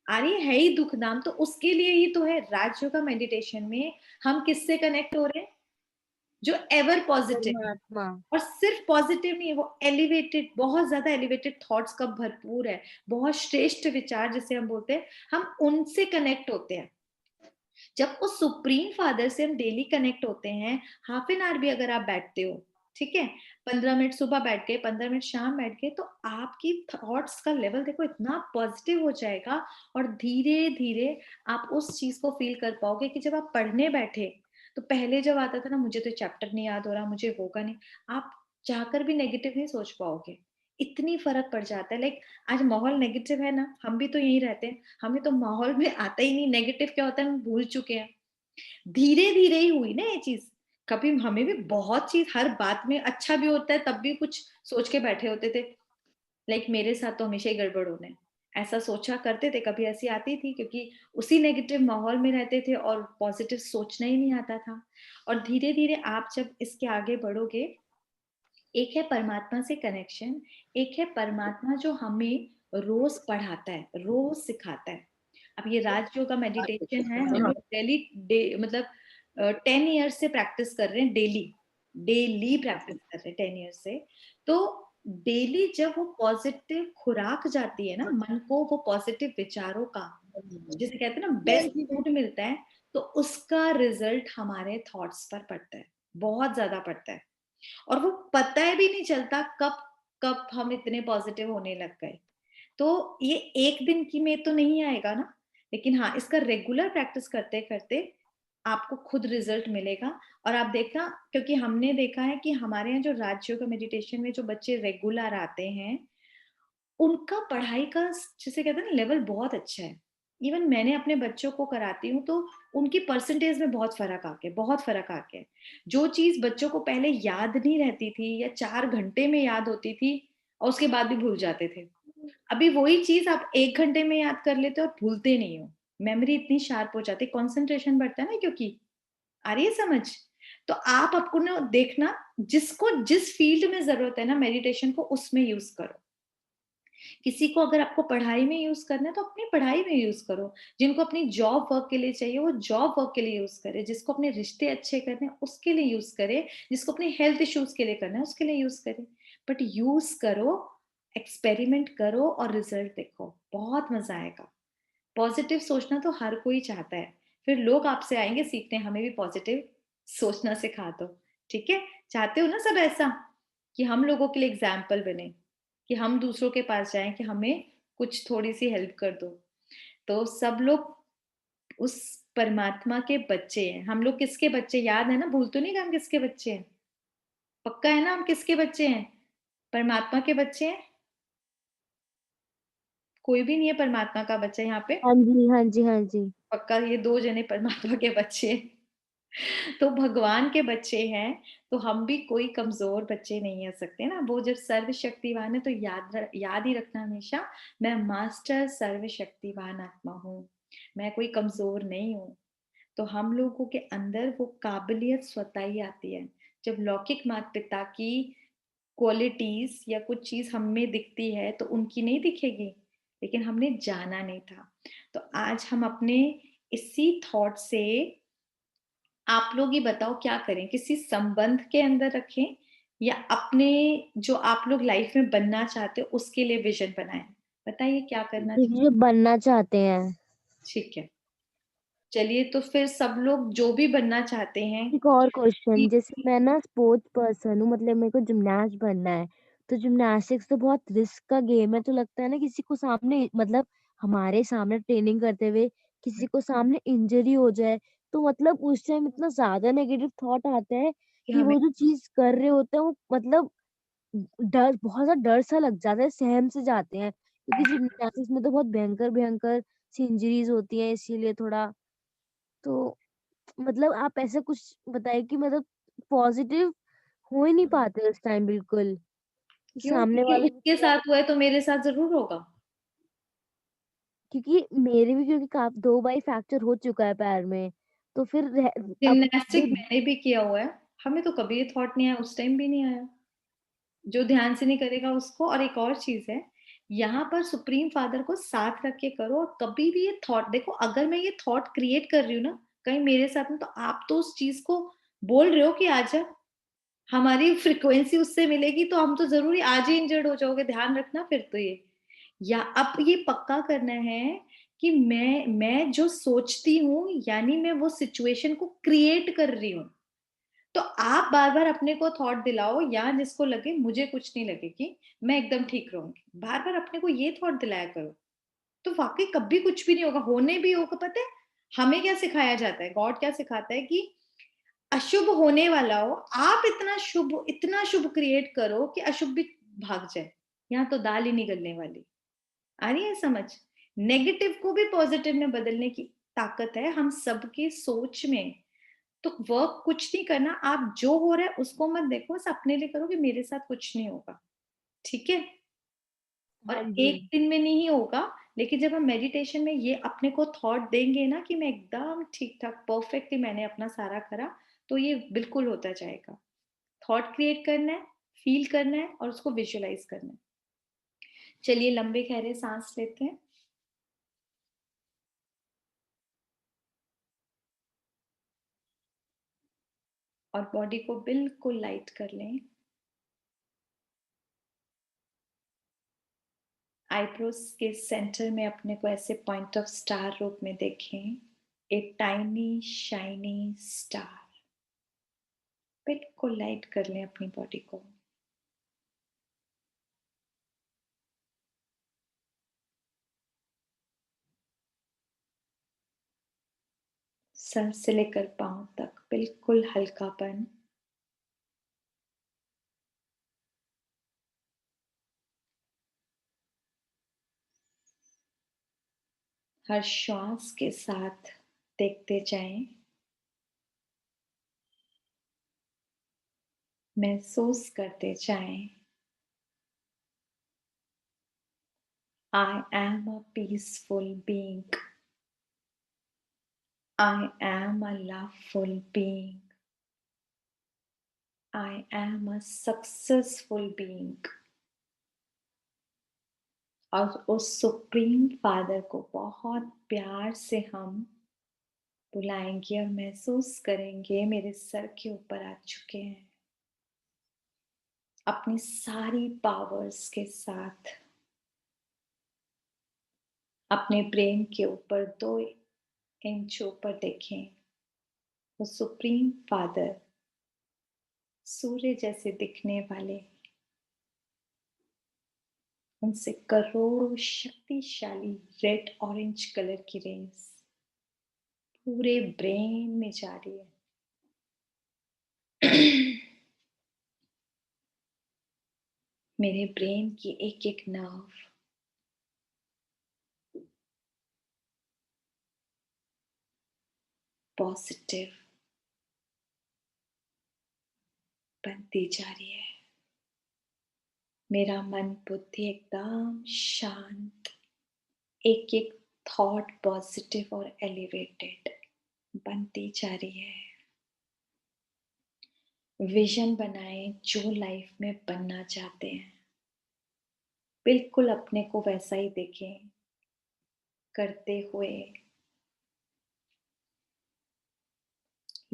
Speaker 1: आ रही है ही दुख नाम, तो उसके लिए ही तो है राजयोगा मेडिटेशन में हम किससे कनेक्ट हो रहे हैं? जो एवर पॉजिटिव।
Speaker 3: परमात्मा।
Speaker 1: और सिर्फ पॉजिटिव नहीं है, वो एलिवेटेड, बहुत ज्यादा एलिवेटेड थॉट्स का भरपूर है, बहुत श्रेष्ठ विचार जिसे हम बोलते हैं, हम उनसे कनेक्ट होते हैं। जब उस सुप्रीम फादर से हम डेली कनेक्ट होते हैं, हाफ एन आवर भी अगर आप बैठते हो, ठीक है, 15 मिनट सुबह बैठ गए, 15 मिनट शाम बैठ गए, तो आपकी थॉट्स का लेवल देखो इतना पॉजिटिव हो जाएगा। और धीरे धीरे आप उस चीज को फील कर पाओगे कि जब आप पढ़ने बैठे, तो पहले जब आता था ना, मुझे तो चैप्टर नहीं याद हो रहा, मुझे होगा नहीं, आप चाहकर भी नेगेटिव नहीं सोच पाओगे। इतनी फर्क पड़ जाता है। लाइक आज माहौल नेगेटिव है ना, हम भी तो यही रहते हैं, हमें तो माहौल में आता ही नहीं नेगेटिव क्या होता है, हम भूल चुके हैं। धीरे धीरे ही हुई ना ये चीज। कभी हमें भी बहुत चीज, हर बात में अच्छा भी होता है तब भी कुछ सोच के बैठे होते थे, लाइक मेरे साथ तो हमेशा ही गड़बड़ होना है, ऐसा सोचा करते थे, कभी ऐसी आती थी क्योंकि उसी नेगेटिव माहौल में रहते थे और पॉजिटिव सोचना ही नहीं आता था। और धीरे धीरे आप जब इसके आगे बढ़ोगे, एक है परमात्मा से कनेक्शन, एक है परमात्मा जो हमें रोज पढ़ाता है, रोज सिखाता है। अब ये राजयोग का मेडिटेशन है, हम लोग डेली मतलब 10 ईयर्स से प्रैक्टिस कर रहे हैं, डेली डेली प्रैक्टिस कर रहे हैं 10 ईयर्स से। तो डेली जब वो पॉजिटिव खुराक जाती है ना मन को, वो पॉजिटिव विचारों का, जिसे कहते हैं ना बेस्ट फूड मिलता है, तो उसका रिजल्ट हमारे थॉट्स पर पड़ता है, बहुत ज्यादा पड़ता है। और वो पता है भी नहीं चलता कब कब हम इतने पॉजिटिव होने लग गए। तो ये एक दिन की में तो नहीं आएगा ना, लेकिन हाँ, इसका रेगुलर प्रैक्टिस करते करते आपको खुद रिजल्ट मिलेगा। और आप देखना, क्योंकि हमने देखा है कि हमारे यहाँ जो राजयोग मेडिटेशन में जो बच्चे रेगुलर आते हैं, उनका पढ़ाई का जिसे कहते हैं ना लेवल बहुत अच्छा है। इवन मैंने अपने बच्चों को कराती हूँ तो उनकी परसेंटेज में बहुत फर्क आ गया, बहुत फर्क आ गया। जो चीज बच्चों को पहले याद नहीं रहती थी या 4 घंटे में याद होती थी और उसके बाद भी भूल जाते थे, अभी वही चीज आप 1 घंटे में याद कर लेते हो और भूलते नहीं हो। मेमोरी इतनी शार्प हो जाती है, कॉन्सेंट्रेशन बढ़ता है ना, क्योंकि आ रही है समझ। तो आप आपको ना देखना, जिसको जिस फील्ड में जरूरत है ना मेडिटेशन को, उसमें यूज करो। किसी को अगर आपको पढ़ाई में यूज करना है तो अपनी पढ़ाई में यूज करो, जिनको अपनी जॉब वर्क के लिए चाहिए वो जॉब वर्क के लिए यूज करे, जिसको अपने रिश्ते अच्छे करने हैं उसके लिए यूज करे, जिसको अपने हेल्थ इश्यूज के लिए करना है उसके लिए यूज करे। बट यूज करो, एक्सपेरिमेंट करो और रिजल्ट देखो, बहुत मजा आएगा। पॉजिटिव सोचना तो हर कोई चाहता है, फिर लोग आपसे आएंगे सीखने, हमें भी पॉजिटिव सोचना सिखा दो। ठीक है, चाहते हो ना सब ऐसा कि हम लोगों के लिए एग्जाम्पल बने, कि हम दूसरों के पास जाएं कि हमें कुछ थोड़ी सी हेल्प कर दो। तो सब लोग उस परमात्मा के बच्चे हैं। हम लोग किसके बच्चे, याद है ना, भूल तो नहीं गए हम किसके बच्चे हैं? पक्का है ना हम किसके बच्चे हैं? परमात्मा के बच्चे हैं। कोई भी नहीं है परमात्मा का बच्चा यहाँ पे?
Speaker 3: हाँ जी, हाँ जी, हाँ जी।
Speaker 1: पक्का ये 2 जने परमात्मा के बच्चे हैं। तो भगवान के बच्चे हैं, तो हम भी कोई कमजोर बच्चे नहीं हो सकते ना। वो जब सर्वशक्तिवान है तो याद ही रखना हमेशा, मैं मास्टर सर्वशक्तिवान आत्मा हूँ, मैं कोई कमजोर नहीं हूँ। तो हम लोगों के अंदर वो काबिलियत स्वतः ही आती है। जब लौकिक माता पिता की क्वालिटीज या कुछ चीज हम में दिखती है तो उनकी नहीं दिखेगी, लेकिन हमने जाना नहीं था। तो आज हम अपने इसी थॉट से, आप लोग ही बताओ क्या करें, किसी संबंध के अंदर रखें या अपने जो आप लोग लाइफ में बनना चाहते हो उसके लिए विजन बनाएं? बताइए क्या करना चाहिए।
Speaker 3: जो बनना चाहते हैं।
Speaker 1: ठीक है, चलिए तो फिर सब लोग जो भी बनना चाहते हैं।
Speaker 3: एक और क्वेश्चन, जैसे मैं ना स्पोर्ट्स पर्सन हूँ, मतलब मेरे को जिमनास्ट बनना है, तो जिमनास्टिक्स तो बहुत रिस्क का गेम है, तो लगता है ना किसी को सामने, मतलब हमारे सामने ट्रेनिंग करते हुए किसी को सामने इंजरी हो जाए, तो मतलब उस टाइम इतना ज्यादा नेगेटिव थॉट आता है
Speaker 1: कि
Speaker 3: कि
Speaker 1: हमें
Speaker 3: वो जो चीज कर रहे होते हैं वो मतलब डर, बहुत ज्यादा डर सा लग जाता है, सहम से जाते हैं, क्योंकि जिमनास्टिक्स में तो बहुत भयंकर भयंकर सी इंजरीज होती हैं, इसीलिए थोड़ा, तो मतलब आप ऐसा कुछ बताइए कि मतलब पॉजिटिव हो ही नहीं पाते उस टाइम बिल्कुल,
Speaker 1: क्यों,
Speaker 3: सामने
Speaker 1: क्योंकि
Speaker 3: वाला भी
Speaker 1: उसके
Speaker 3: थोड़ा,
Speaker 1: साथ हुआ है तो मेरे साथ जरूर होगा।
Speaker 3: क्योंकि मेरे भी, क्योंकि 2 बार फ्रैक्चर हो चुका है पैर में, तो फिर अब
Speaker 1: जिमनास्टिक मैंने भी किया हुआ है, हमें तो कभी ये थॉट नहीं आया, उस टाइम भी नहीं आया। जो ध्यान से नहीं करेगा उसको। और एक और चीज है, यहाँ पर सुप्रीम फादर को साथ रख के करो, और कभी भी ये थॉट देखो, अगर मैं ये थॉट क्रिएट कर रही हूँ ना कहीं मेरे साथ में, तो आप तो उस चीज को बोल रहे हो कि आजा, हमारी फ्रिक्वेंसी उससे मिलेगी तो हम तो जरूरी आज ही इंजर्ड हो जाओगे, ध्यान रखना फिर तो ये। या अब ये पक्का करना है कि मैं जो सोचती हूँ, यानी मैं वो सिचुएशन को क्रिएट कर रही हूँ। तो आप बार बार अपने को थॉट दिलाओ, या जिसको लगे मुझे कुछ नहीं लगेगी, मैं एकदम ठीक रहूंगी, बार बार अपने को ये थॉट दिलाया करो। तो वाकई कभी कुछ भी नहीं होगा, होने भी होगा। पता है हमें क्या सिखाया जाता है, गॉड क्या सिखाता है कि अशुभ होने वाला हो, आप इतना शुभ क्रिएट करो कि अशुभ भी भाग जाए। यहाँ तो दाल ही नहीं गलने वाली। आ रही है समझ? नेगेटिव को भी पॉजिटिव में बदलने की ताकत है हम सबकी सोच में। तो वर्क कुछ नहीं करना, आप जो हो रहा है उसको मत देखो, बस अपने लिए करो कि मेरे साथ कुछ नहीं होगा। ठीक है? और
Speaker 3: हाँ जी।
Speaker 1: एक दिन में नहीं होगा, लेकिन जब हम मेडिटेशन में ये अपने को थॉट देंगे ना कि मैं एकदम ठीक ठाक परफेक्टली मैंने अपना सारा करा, तो ये बिल्कुल होता जाएगा। थॉट क्रिएट करना है, फील करना है और उसको विजुअलाइज करना है। चलिए लंबे गहरे सांस लेते हैं। और बॉडी को बिल्कुल लाइट कर लें। आईब्रोज के सेंटर में अपने को ऐसे पॉइंट ऑफ स्टार रूप में देखें, ए टाइनी शाइनी स्टार। बिल्कुल लाइट कर लें अपनी बॉडी को। सर से लेकर पांव तक बिल्कुल हल्कापन। हर श्वास के साथ देखते जाएं, महसूस करते जाएं, I am a peaceful being. I am a loveful being. I am a successful being. और उस सुप्रीम फादर को बहुत प्यार से हम बुलाएंगे और महसूस करेंगे मेरे सर के ऊपर आ चुके हैं अपनी सारी पावर्स के साथ। अपने ब्रेन के ऊपर 2 इंच ऊपर देखें, वो सुप्रीम फादर सूर्य जैसे दिखने वाले, उनसे करोड़ों शक्तिशाली रेड ऑरेंज कलर की रेस पूरे ब्रेन में जा रही है। मेरे ब्रेन की एक एक नर्व पॉजिटिव बनती जा रही है। मेरा मन बुद्धि एकदम शांत, एक एक थॉट पॉजिटिव और एलिवेटेड बनती जा रही है। विजन बनाएं जो लाइफ में बनना चाहते हैं, बिल्कुल अपने को वैसा ही देखें करते हुए।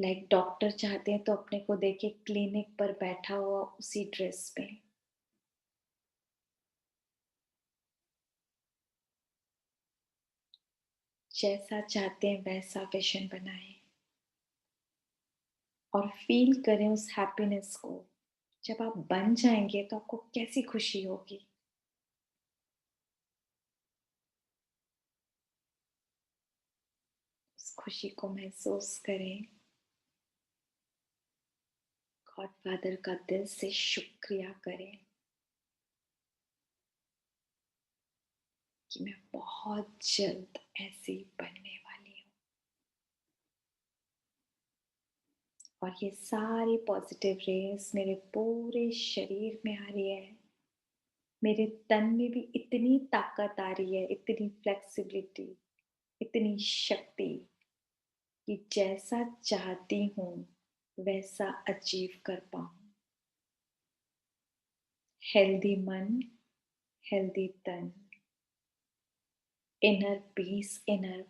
Speaker 1: लाइक डॉक्टर चाहते हैं तो अपने को देखे क्लिनिक पर बैठा हुआ उसी ड्रेस में। जैसा चाहते हैं वैसा विजन बनाएं और फील करें उस हैप्पीनेस को। जब आप बन जाएंगे तो आपको कैसी खुशी होगी। उस खुशी को महसूस करें। गॉड फादर का दिल से शुक्रिया करें कि मैं बहुत जल्द ऐसी बनने वाली हूँ। और ये सारी पॉजिटिव रेस मेरे पूरे शरीर में आ रही है। मेरे तन में भी इतनी ताकत आ रही है, इतनी फ्लेक्सिबिलिटी, इतनी शक्ति कि जैसा चाहती हूँ वैसा अचीव कर पाऊँ। हेल्दी मन, हेल्दी तन, इनर पीस, इनर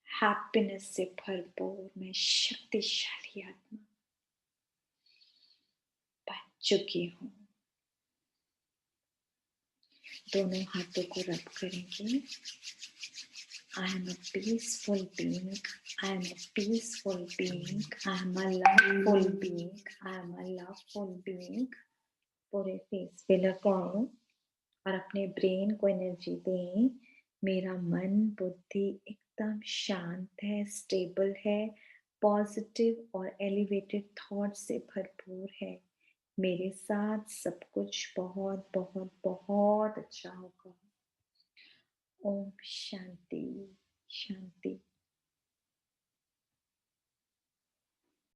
Speaker 1: हैप्पीनेस से भरपूर मैं शक्तिशाली आत्मा बन चुकी हूँ। दोनों हाथों को रब करेंगे। I am a peaceful being. I am a peaceful being. I am a loveful being. I am a loveful being. पूरे फेस पे लगाओ और अपने ब्रेन को एनर्जी दें। मेरा मन बुद्धि एकदम शांत है, स्टेबल है, पॉजिटिव और एलिवेटेड थॉट से भरपूर है। मेरे साथ सब कुछ बहुत बहुत बहुत अच्छा होगा। ओम शांति शांति